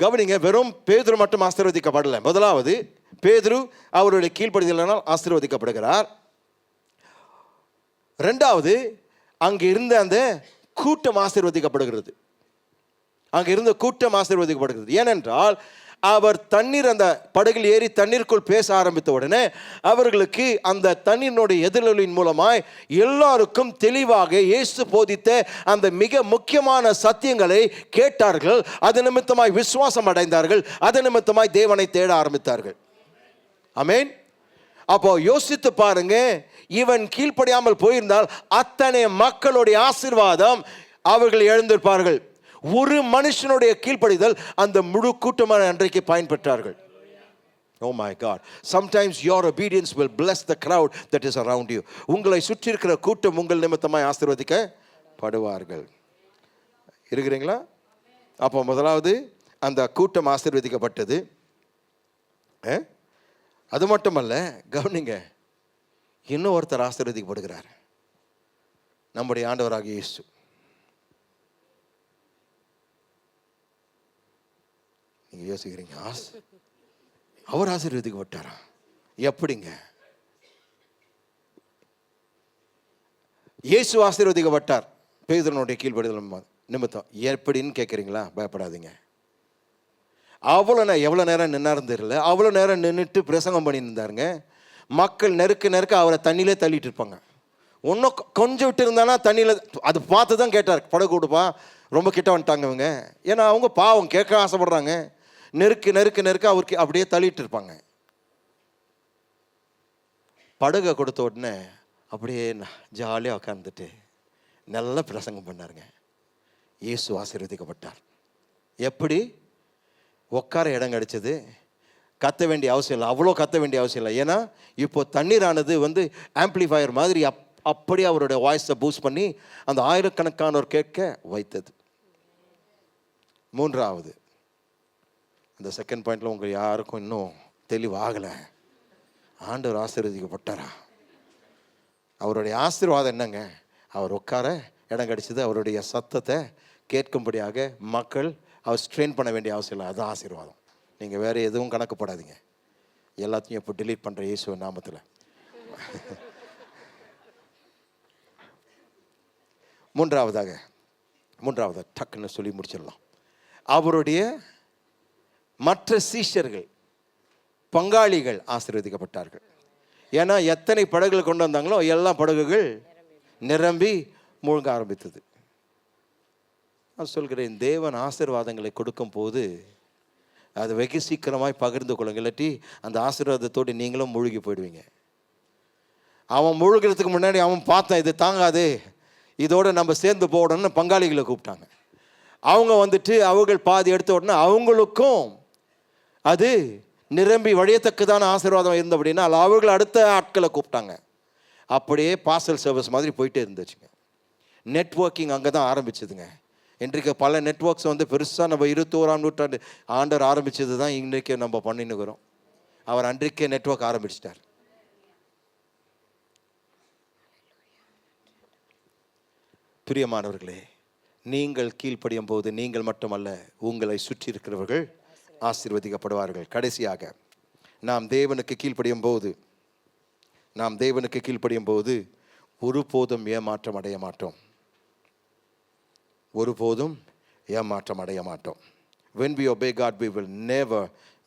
Speaker 1: கவனிங்க, வெறும் பேதுரு மட்டும் ஆசீர்வதிக்கப்படலை. முதலாவது, பேதுரு அவருடைய கீழ்ப்படிதலினால் ஆசீர்வதிக்கப்படுகிறார். ரெண்டாவது, அங்கே இருந்த அந்த கூட்டம் ஆசீர்வதிக்கப்படுகிறது. ஏனென்றால் அவர் தண்ணீர், அந்த படகில் ஏறி தண்ணீருக்குள் பேச ஆரம்பித்த உடனே அவர்களுக்கு அந்த தண்ணீரினுடைய எதிரொலியின் மூலமாய் எல்லாருக்கும் தெளிவாக இயேசு போதித்த அந்த மிக முக்கியமான சத்தியங்களை கேட்டார்கள். அது நிமித்தமாய் விசுவாசம் அடைந்தார்கள். அது நிமித்தமாய் தேவனை தேட ஆரம்பித்தார்கள். ஆமென். அப்போ யோசித்து பாருங்க, இவன் கீழ்ப்படியாமல் போயிருந்தால் அத்தனை மக்களுடைய ஆசீர்வாதம் அவர்கள் இழந்திருப்பார்கள். ஒரு மனுஷனுடைய கீழ்ப்படிதல் அந்த முழு கூட்டமான அன்றைக்கு பயன்பெற்றார்கள். Oh my God, sometimes your obedience will bless the crowd that is around you. உங்களை சுற்றி இருக்கிற கூட்டம் உங்கள் நிமித்தமாய் ஆசீர்வதிக்கப்படுவார்கள். இருக்கிறீங்களா? அப்போ முதலாவது அந்த கூட்டம் ஆசீர்வதிக்கப்பட்டது. அது மட்டுமல்ல, கவனிங்க, இன்னும் ஒருத்தர் ஆசீர்வதிக்கப்படுகிறார், நம்முடைய ஆண்டவராகிய இயேசு. நீங்க யோசிக்கிறீங்க, அவர் ஆசீர்வதிக்கப்பட்டாரா? எப்படிங்க? இயேசு ஆசீர்வதிக்கப்பட்டார் பேதுருவினுடைய கீழ்ப்படிதல் நிமித்தம். எப்படின்னு கேட்குறீங்களா? பயப்படாதீங்க. எவ்வளோ நேரம் நின்னாருன்னு தெரியல. அவ்வளோ நேரம் நின்றுட்டு பிரசங்கம் பண்ணி இருந்தாருங்க. மக்கள் நெருக்க அவரை தண்ணியிலே தள்ளிட்டு இருப்பாங்க. இன்னும் கொஞ்சம் விட்டு இருந்தானா தண்ணியில், அது பார்த்து தான் கேட்டார், படகு கொடுப்பா, ரொம்ப கிட்ட வந்துட்டாங்க இவங்க. ஏன்னா அவங்க பாவம் கேட்க ஆசைப்படுறாங்க. நெருக்க அவருக்கு அப்படியே தள்ளிட்டு இருப்பாங்க. படகை கொடுத்த உடனே அப்படியே ஜாலியாக உட்காந்துட்டு நல்லா பிரசங்கம் பண்ணாருங்க. இயேசு ஆசீர்வதிக்கப்பட்டார். எப்படி? உட்கார இடம் கிடச்சிது. கத்த வேண்டிய அவசியம் இல்லை, அவ்வளோ கத்த வேண்டிய அவசியம் இல்லை. ஏன்னா இப்போ தண்ணீரானது ஆம்ப்ளிஃபயர் மாதிரி அப்படியே அவருடைய வாய்ஸை பூஸ்ட் பண்ணி அந்த ஆயிரக்கணக்கானோர் கேட்க வைத்தது. மூன்றாவது, அந்த செகண்ட் பாயிண்டில் உங்களுக்கு யாருக்கும் இன்னும் தெளிவாகலை. ஆண்டவர் ஆசீர்வதிக்கப்பட்டாரா? அவருடைய ஆசீர்வாதம் என்னங்க? அவர் உட்கார இடம் கிடச்சிது, அவருடைய சத்தத்தை கேட்கும்படியாக மக்கள் அவர் ஸ்ட்ரெயின் பண்ண வேண்டிய அவசியம் இல்லை. அதுதான் ஆசீர்வாதம். நீங்கள் வேறு எதுவும் கணக்கு போடாதீங்க. எல்லாத்தையும் இப்போ டிலீட் பண்ணுற இயேசு நாமத்தில். மூன்றாவதாக டக்குன்னு சொல்லி முடிச்சிடலாம். அவருடைய மற்ற சீஷர்கள், பங்காளிகள் ஆசீர்வதிக்கப்பட்டார்கள். ஏன்னா எத்தனை படகுகள் கொண்டு வந்தாங்களோ எல்லா படகுகள் நிரம்பி மூழ்க ஆரம்பித்தது. நான் சொல்கிறேன், தேவன் ஆசீர்வாதங்களை கொடுக்கும் போது அது வெகு சீக்கிரமாய் பகிர்ந்து கொள்ளுங்க. இல்லாட்டி அந்த ஆசீர்வாதத்தோடு நீங்களும் மூழ்கி போயிடுவீங்க. அவன் மூழ்கிறதுக்கு முன்னாடி அவன் பார்த்தான், இது தாங்காது, இதோடு நம்ம சேர்ந்து போடணும்னு பங்காளிகளை கூப்பிட்டாங்க. அவங்க அவர்கள் பாதி எடுத்த உடனே அவங்களுக்கும் அது நிரம்பி வழியத்தக்கதான ஆசீர்வாதம் இருந்த அப்படின்னா அவர்கள் அடுத்த ஆட்களை கூப்பிட்டாங்க. அப்படியே பார்சல் சர்வீஸ் மாதிரி போயிட்டே இருந்துச்சுங்க. நெட்வொர்க்கிங் அங்கே தான் ஆரம்பிச்சதுங்க. இன்றைக்கு பல நெட்வொர்க்ஸ் பெருசாக நம்ம 21ஆம் நூற்றாண்டு ஆண்டவர் ஆரம்பித்தது தான் இன்றைக்கு நம்ம பண்ணினுக்கிறோம். அவர் அன்றைக்கே நெட்வொர்க் ஆரம்பிச்சிட்டார். பிரியமானவர்களே, நீங்கள் கீழ்ப்படியும் போது நீங்கள் மட்டுமல்ல, உங்களை சுற்றி இருக்கிறவர்கள் ஆசீர்வதிக்கப்படுவார்கள். கடைசியாக, நாம் தேவனுக்கு கீழ்ப்படியும் போது ஒருபோதும் ஏமாற்றம் அடைய மாட்டோம். When we obey God, we will never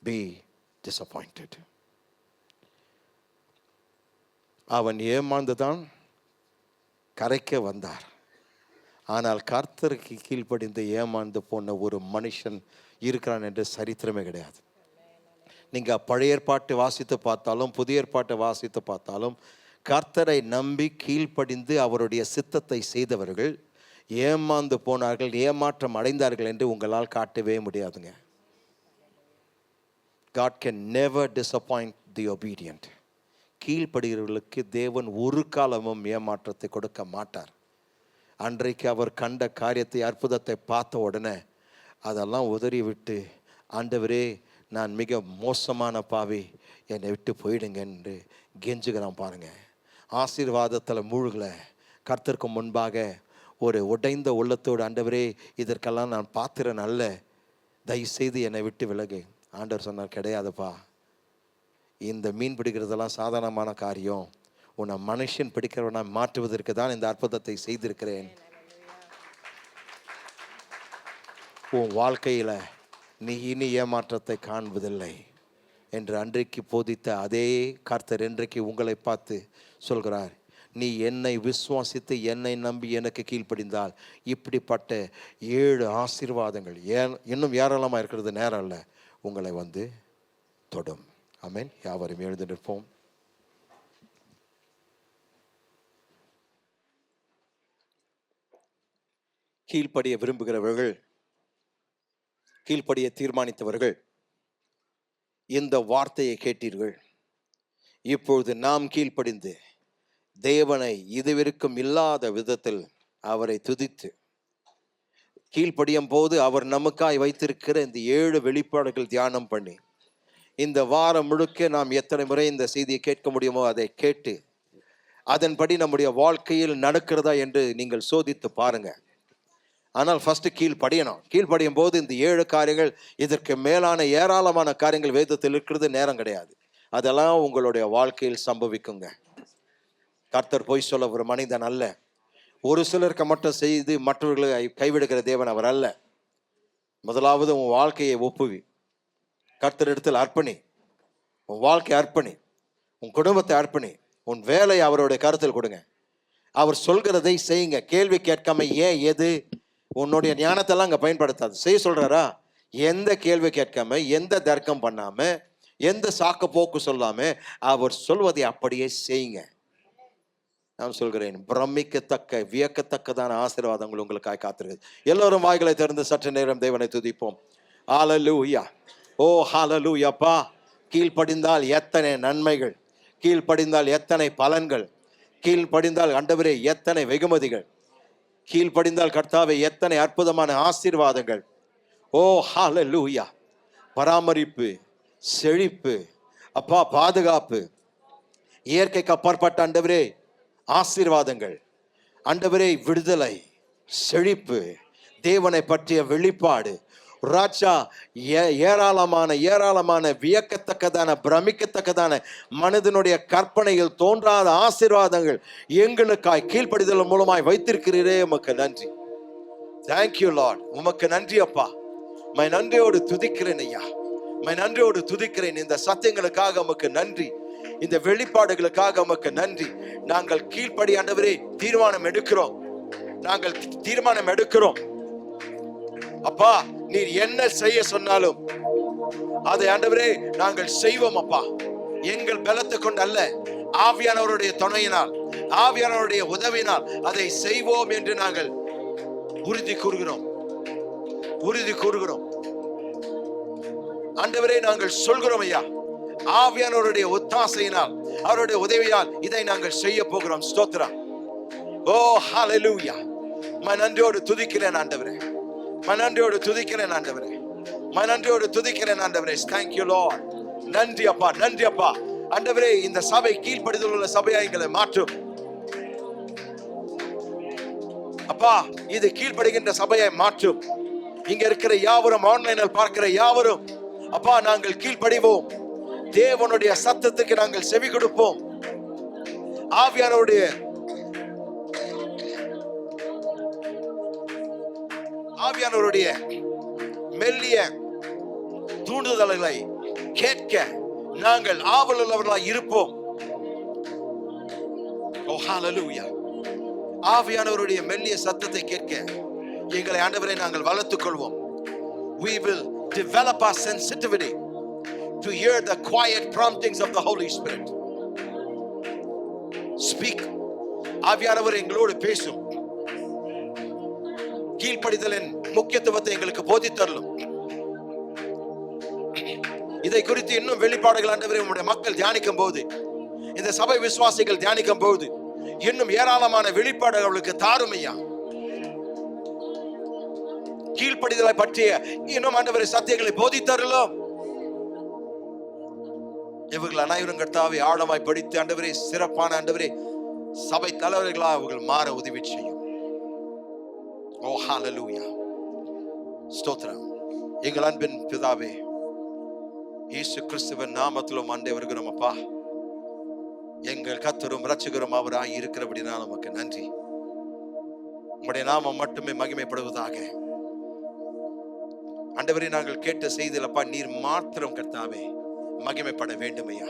Speaker 1: be disappointed. அவன் ஏமாந்துதான் கரைக்க வந்தார். ஆனால் கர்த்தருக்கு கீழ்ப்படிந்து ஏமாந்து போன ஒரு மனுஷன் இருக்கிறான் என்று சரித்திரமே கிடையாது. நீங்கள் பழைய ஏற்பாட்டை வாசித்து பார்த்தாலும் புதிய ஏற்பாட்டை வாசித்து பார்த்தாலும் கர்த்தரை நம்பி கீழ்ப்படிந்து அவருடைய சித்தத்தை செய்தவர்கள் ஏமாந்து போனார்கள், ஏமாற்றம் அடைந்தார்கள் என்று உங்களால் காட்டவே முடியாதுங்க. God can never disappoint the obedient. கீழ்ப்படுகிறவர்களுக்கு தேவன் ஒரு காலமும் ஏமாற்றத்தை கொடுக்க மாட்டார். அன்றைக்கு அவர் கண்ட காரியத்தை, அற்புதத்தை பார்த்த உடனே அதெல்லாம் உதறி விட்டு, ஆண்டவரே நான் மிக மோசமான பாவி, என்னை விட்டு போயிடுங்க என்று கெஞ்சுகிறான் பாருங்க. ஆசீர்வாதத்தில் மூழ்கலை, கர்த்தருக்கு முன்பாக ஒரு உடைந்த உள்ளத்தோடு, ஆண்டவரே இதற்கெல்லாம் நான் பாத்திரன் அல்ல, தயவுசெய்து என்னை விட்டு விலகு. ஆண்டவர் சொன்னார், கிடையாதுப்பா, இந்த மீன் பிடிக்கிறதெல்லாம் சாதாரணமான காரியம், உன்னை மனுஷன் பிடிக்கிறவனா மாற்றுவதற்கு தான் இந்த அற்புதத்தை செய்திருக்கிறேன். உன் வாழ்க்கையில் நீ இனி ஏமாற்றத்தை காண்பதில்லை என்று அன்றைக்கு போதித்த அதே கர்த்தர் இன்றைக்கு உங்களை பார்த்து சொல்கிறார், நீ என்னை விசுவாசித்து என்னை நம்பி எனக்கு கீழ்ப்படிந்தால் இப்படிப்பட்ட 7 ஆசீர்வாதங்கள் இன்னும் ஏராளமாக இருக்கிறது நேரம் இல்லை, உங்களை தொடும். ஆமென். யாவரும் எழுந்து நிற்போம். கீழ்ப்படிய விரும்புகிறவர்கள், கீழ்ப்படிய தீர்மானித்தவர்கள் இந்த வார்த்தையை கேட்டீர்கள். இப்பொழுது நாம் கீழ்ப்படிந்து தேவனை இதுவரைக்கும் இல்லாத விதத்தில் அவரை துதித்து கீழ்ப்படியும் போது அவர் நமக்காய் வைத்திருக்கிற இந்த 7 வெளிப்பாடுகள் தியானம் பண்ணி இந்த வாரம் முழுக்க நாம் எத்தனை முறை இந்த செய்தியை கேட்க முடியுமோ அதை கேட்டு அதன்படி நம்முடைய வாழ்க்கையில் நடக்கிறதா என்று நீங்கள் சோதித்து பாருங்க. ஆனால் ஃபர்ஸ்ட் கீழ்ப்படியணும். கீழ்ப்படியும் போது இந்த 7 காரியங்கள், இதற்கு மேலான ஏராளமான காரியங்கள் வேதத்தில் இருக்கிறது, நேரம் கிடையாது. அதெல்லாம் உங்களுடைய வாழ்க்கையில் சம்பவிக்குங்க. கர்த்தர் பொய் சொல்ல ஒரு மனிதன் அல்ல. ஒரு சிலருக்கு மட்டும் செய்து மற்றவர்களை கைவிடுகிற தேவன் அவர் அல்ல. முதலாவது உன் வாழ்க்கையை ஒப்புவி, கர்த்தரிடத்தில் அர்ப்பணி, உன் வாழ்க்கையை அர்ப்பணி, உன் குடும்பத்தை அர்ப்பணி, உன் வேலையை அவருடைய கருத்தில் கொடுங்க. அவர் சொல்கிறதை செய்யுங்க. கேள்வி கேட்காம ஏன் எது உன்னுடைய ஞானத்தெல்லாம் அங்கே பயன்படுத்தாது. செய்ய சொல்றாரா, எந்த கேள்வி கேட்காம, எந்த தர்க்கம் பண்ணாம, எந்த சாக்கு போக்கு சொல்லாம அவர் சொல்வதை அப்படியே செய்யுங்க. நான் சொல்கிறேன், பிரமிக்கத்தக்க வியக்கத்தக்கதான ஆசீர்வாதங்கள் உங்களுக்காக காத்திருக்குது. எல்லோரும் வாய்களை திறந்து சற்று நேரம் தேவனை துதிப்போம். ஹல்லேலூயா, ஓ ஹல்லேலூயாப்பா. கீழ்ப்படிந்தால் எத்தனை நன்மைகள், கீழ்ப்படிந்தால் எத்தனை பலன்கள், கீழ்ப்படிந்தால் ஆண்டவரே எத்தனை வெகுமதிகள், கீழ்ப்படிந்தால் கர்த்தாவே எத்தனை அற்புதமான ஆசீர்வாதங்கள். ஓ ஹல்லேலூயா. பராமரிப்பு, செழிப்பு, அப்பா பாதுகாப்பு, இயற்கைக்கு அப்பாற்பட்ட ஆண்டவரே ஆசீர்வாதங்கள், ஆண்டவரே விடுதலை, செழிப்பு, தேவனை பற்றிய வெளிப்பாடு, ராஜா ஏராளமான வியக்கத்தக்கதான பிரமிக்கத்தக்கதான மனிதனுடைய கற்பனையில் தோன்றாத ஆசீர்வாதங்கள் எங்களுக்காய் கீழ்ப்படிதல் மூலமாய் வைத்திருக்கிறீரே, உமக்கு நன்றி. Thank you Lord. உமக்கு நன்றி அப்பா. மை நன்றியோடு துதிக்கிறேன் ஐயா, மை நன்றியோடு துதிக்கிறேன். இந்த சத்தியங்களுக்காக உமக்கு நன்றி, இந்த வெளிப்பாடுகளுக்காக உமக்கு நன்றி. நாங்கள் கீழ்ப்படி ஆண்டவரே தீர்மானம் எடுக்கிறோம், நாங்கள் தீர்மானம் எடுக்கிறோம் அப்பா. நீர் என்ன செய்ய சொன்னாலும் அதை ஆண்டவரே நாங்கள் செய்வோம் அப்பா. எங்கள் பலத்தை கொண்டு அல்ல, ஆவியானவருடைய துணையினால், ஆவியானவருடைய உதவினால் அதை செய்வோம் என்று நாங்கள் உறுதி கூறுகிறோம், உறுதி கூறுகிறோம் ஆண்டவரே. நாங்கள் சொல்கிறோம் ஐயா, ஆவியானவருடைய ஒத்தாசையினால், அவருடைய உதவியால் இதை நாங்கள் செய்ய போகிறோம். ஸ்தோத்திரம். ஓ ஹல்லேலூயா. நன்றியோடு துதிக்கிறேன் ஆண்டவரே, நன்றியோடு துதிக்கிறேன் ஆண்டவரே, நன்றியோடு துதிக்கிறேன் ஆண்டவரே. Thank you Lord. நன்றி அப்பா, நன்றி அப்பா. ஆண்டவரே இந்த சபை கீழ்ப்படிதல் உள்ள சபையா எங்களை மாற்றும் அப்பா. இது கீழ்ப்படுகின்ற சபையை மாற்றும். இங்க இருக்கிற யாவரும், ஆன்லைனில் பார்க்கிற யாவரும் அப்பா, நாங்கள் கீழ்ப்படிவோம். தேவனுடைய சத்தத்துக்கு நாங்கள் செவி கொடுப்போம். ஆவியானவருடைய மெல்லிய தூண்டுதல்களை கேட்க நாங்கள் ஆவலுள்ளவர்களாய் இருப்போம். ஓ ஹல்லேலூயா. ஆவியானவருடைய மெல்லிய சத்தத்தை கேட்க எங்களை ஆண்டவரை நாங்கள் வளர்த்துக் கொள்வோம். We will develop our sensitivity to hear the quiet promptings of the Holy Spirit. Speak. ஆவியானவர் எங்களோடு பேசும். கீழ்ப்படிதலின் முக்கியத்துவத்தை எங்களுக்கு போதித்தரலும். இதை குறித்து இன்னும் வெளிப்பாடுகள் ஆண்டவரே உம்முடைய மக்கள் தியானிக்கும் போது, இந்த சபை விசுவாசிகள் தியானிக்கும் போது இன்னும் ஏராளமான வெளிப்பாடுகள் அவளுக்கு தாரும் ஐயா. கீழ்ப்படிதலை பற்றிய இன்னும் ஆண்டவரே சத்தியங்களை போதித்தரலும். இவர்கள் அனைவரும் கர்த்தாவே ஆழமாய் படித்து ஆண்டவரே சிறப்பான ஆண்டவரே சபை தலைவர்களாக அவர்கள் மாற உதவி செய்யும். ஓ ஹல்லேலூயா. ஸ்தோத்திரம். எங்கள் அன்பின் பிதாவே, இயேசு கிறிஸ்துவின் நாமத்திலும் ஆண்டே வருகிறோம் அப்பா. எங்கள் கர்த்தரும் இரட்சகரும் அவராய் இருக்கிறபடினால் நமக்கு நன்றி. உம்முடைய நாமம் மட்டுமே மகிமைப்படுவதாக. ஆண்டவரே நாங்கள் கேட்ட செய்தியில் அப்பா நீர் மாத்திரம் கர்த்தாவே மகிமைப்பட வேண்டும் ஐயா.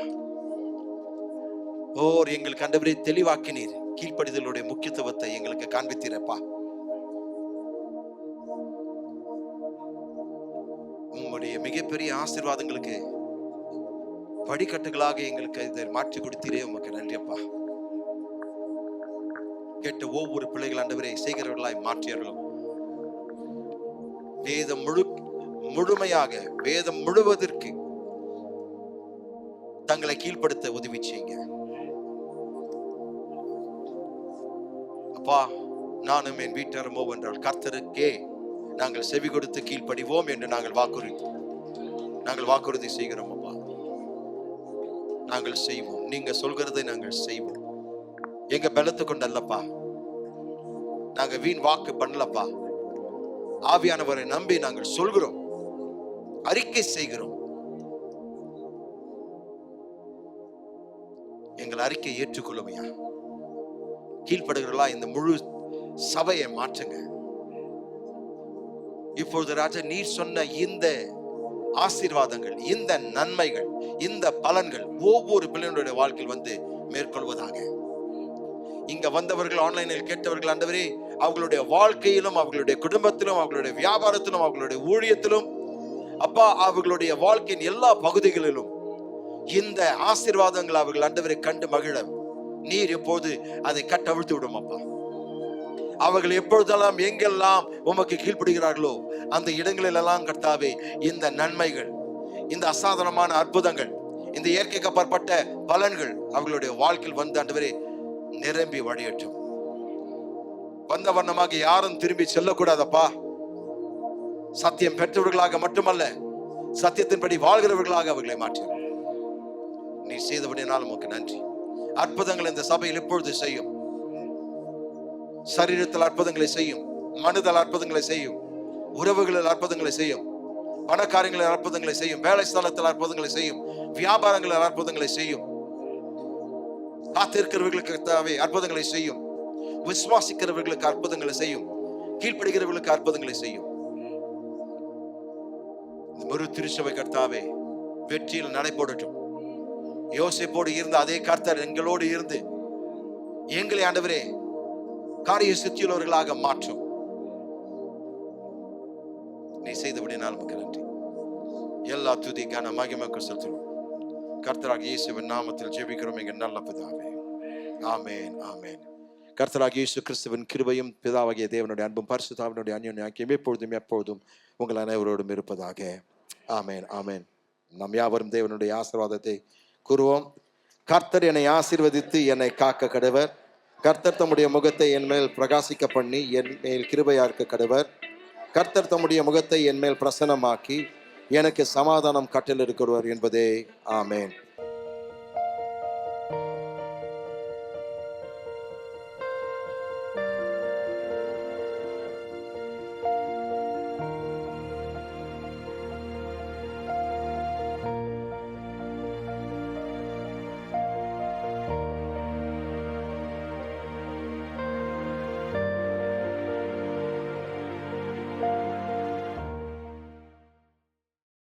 Speaker 1: ஓர் எங்களுக்கு ஆண்டவரே தெளிவாக்கினீர். கீழ்ப்படிதலுடைய முக்கியத்துவத்தை எங்களுக்கு காண்பித்தீரப்பா. உங்களுடைய மிகப்பெரிய ஆசீர்வாதங்களுக்கு படிக்கட்டுகளாக எங்களுக்கு இதை மாற்றி கொடுத்தீரே, உமக்கு நன்றி அப்பா. கேட்ட ஒவ்வொரு பிள்ளைகள் ஆண்டவரே செய்கிறவர்களாய் மாற்றியர்களும் வேதம் முழுமையாக வேதம் முழுவதற்கு தங்களை கீழ்ப்படுத்த உதவி செய்யுங்க அப்பா. நானும் என் வீட்டாரும் என்றால் கர்த்தருக்கே நாங்கள் செவி கொடுத்து கீழ்ப்படிவோம் என்று நாங்கள் வாக்குறுதி செய்கிறோம் அப்பா. நாங்கள் செய்வோம். நீங்க சொல்கிறதை நாங்கள் செய்வோம். எங்க பலத்தை கொண்டு அல்லப்பா, நாங்க வீண் வாக்கு பண்ணலப்பா. ஆவியானவரை நம்பி நாங்கள் சொல்கிறோம், அறிக்கை செய்கிறோம். எங்கள் அறிக்கை ஏற்றுக்கொள்ளுமையா. கீழ்ப்படுகிறா இந்த முழு சபையை மாற்றுங்க. இப்பொழுது ராஜா, நீர் சொன்ன இந்த ஆசீர்வாதங்கள், இந்த நன்மைகள், இந்த பலன்கள் ஒவ்வொரு பிள்ளைகளுடைய வாழ்க்கையில் வந்து மேற்கொள்வதாக. இங்க வந்தவர்கள், ஆன்லைனில் கேட்டவர்கள் ஆண்டவரே, அவர்களுடைய வாழ்க்கையிலும், அவர்களுடைய குடும்பத்திலும், அவர்களுடைய வியாபாரத்திலும், அவர்களுடைய ஊழியத்திலும் அப்பா, அவர்களுடைய வாழ்க்கையின் எல்லா பகுதிகளிலும் இந்த ஆசீர்வாதங்கள் அவர்கள் ஆண்டவரை கண்டு மகிழ நீர் எப்போது அதை கட்டவிழ்த்து விடும் அப்பா. அவர்கள் எப்பொழுதெல்லாம் எங்கெல்லாம் உமக்கு கீழ்ப்படுகிறார்களோ அந்த இடங்களிலெல்லாம் கர்த்தாவே, இந்த நன்மைகள், இந்த அசாதாரணமான அற்புதங்கள், இந்த இயற்கைக்கு அப்பாற்பட்ட பலன்கள் அவர்களுடைய வாழ்க்கையில் வந்து ஆண்டவரே நிரம்பி வழியட்டும். வந்த வண்ணமாக யாரும் திரும்பி செல்லக்கூடாதப்பா. சத்தியம் பெற்றவர்களாக மட்டுமல்ல, சத்தியத்தின்படி வாழ்கிறவர்களாக அவர்களை மாற்றும். நீ செய்தபடினால் உமக்கு நன்றி. அற்புதங்கள் இந்த சபையில் இப்பொழுது செய்யும். சரீரத்தில் அற்புதங்களை செய்யும், மனதில் அற்புதங்களை செய்யும், உறவுகளில் அற்புதங்களை செய்யும், பணக்காரியங்களில் அற்புதங்களை செய்யும், வேலை ஸ்தலத்தில் அற்புதங்களை செய்யும், வியாபாரங்களில் அற்புதங்களை செய்யும். காத்திருக்கிறவர்களுக்கு அற்புதங்களை செய்யும், விசுவாசிக்கிறவர்களுக்கு அற்புதங்களை செய்யும், கீழ்ப்படுகிறவர்களுக்கு அற்புதங்களை செய்யும். ஒரு திருச்சபை கர்த்தாவே வெற்றியில் நடைபோடட்டும். யோசேப்போடு இருந்த அதே கர்த்தர் எங்களோடு இருந்து எங்களை ஆண்டவரே காரிய சித்தியுள்ளவர்களாக மாற்றும். நீ செய்தபடினால் நமக்கு நன்றி. எல்லா துதி கன மகிமைக்கு செலுத்துவோம். கர்த்தராகிய இயேசுவின் நாமத்தில் ஜெபிக்கிறோம் எங்கள் நல்ல பிதாவே. ஆமென், ஆமென். கர்த்தராகிய இயேசு கிறிஸ்துவின் கிருபையும் பிதாவாகிய தேவனுடைய அன்பும் பரிசுத்தாவினுடைய அன்யோன்ய ஐக்கியம் எப்பொழுதும் எப்பொழுதும் உங்கள் அனைவரோடும் இருப்பதாக. ஆமென், ஆமென். நம் யாவரும் தேவனுடைய ஆசீர்வாதத்தை கூறுவோம். கர்த்தர் என்னை ஆசீர்வதித்து என்னை காக்க கடவர். கர்த்தர் தம்முடைய முகத்தை என் மேல் பிரகாசிக்க பண்ணி என் மேல் கிருபையார்க்க கடவர். கர்த்தர் தம்முடைய முகத்தை என் மேல் பிரசன்னமாக்கி எனக்கு சமாதானம் கட்டளையிடுகிறார் என்பதே. ஆமென்.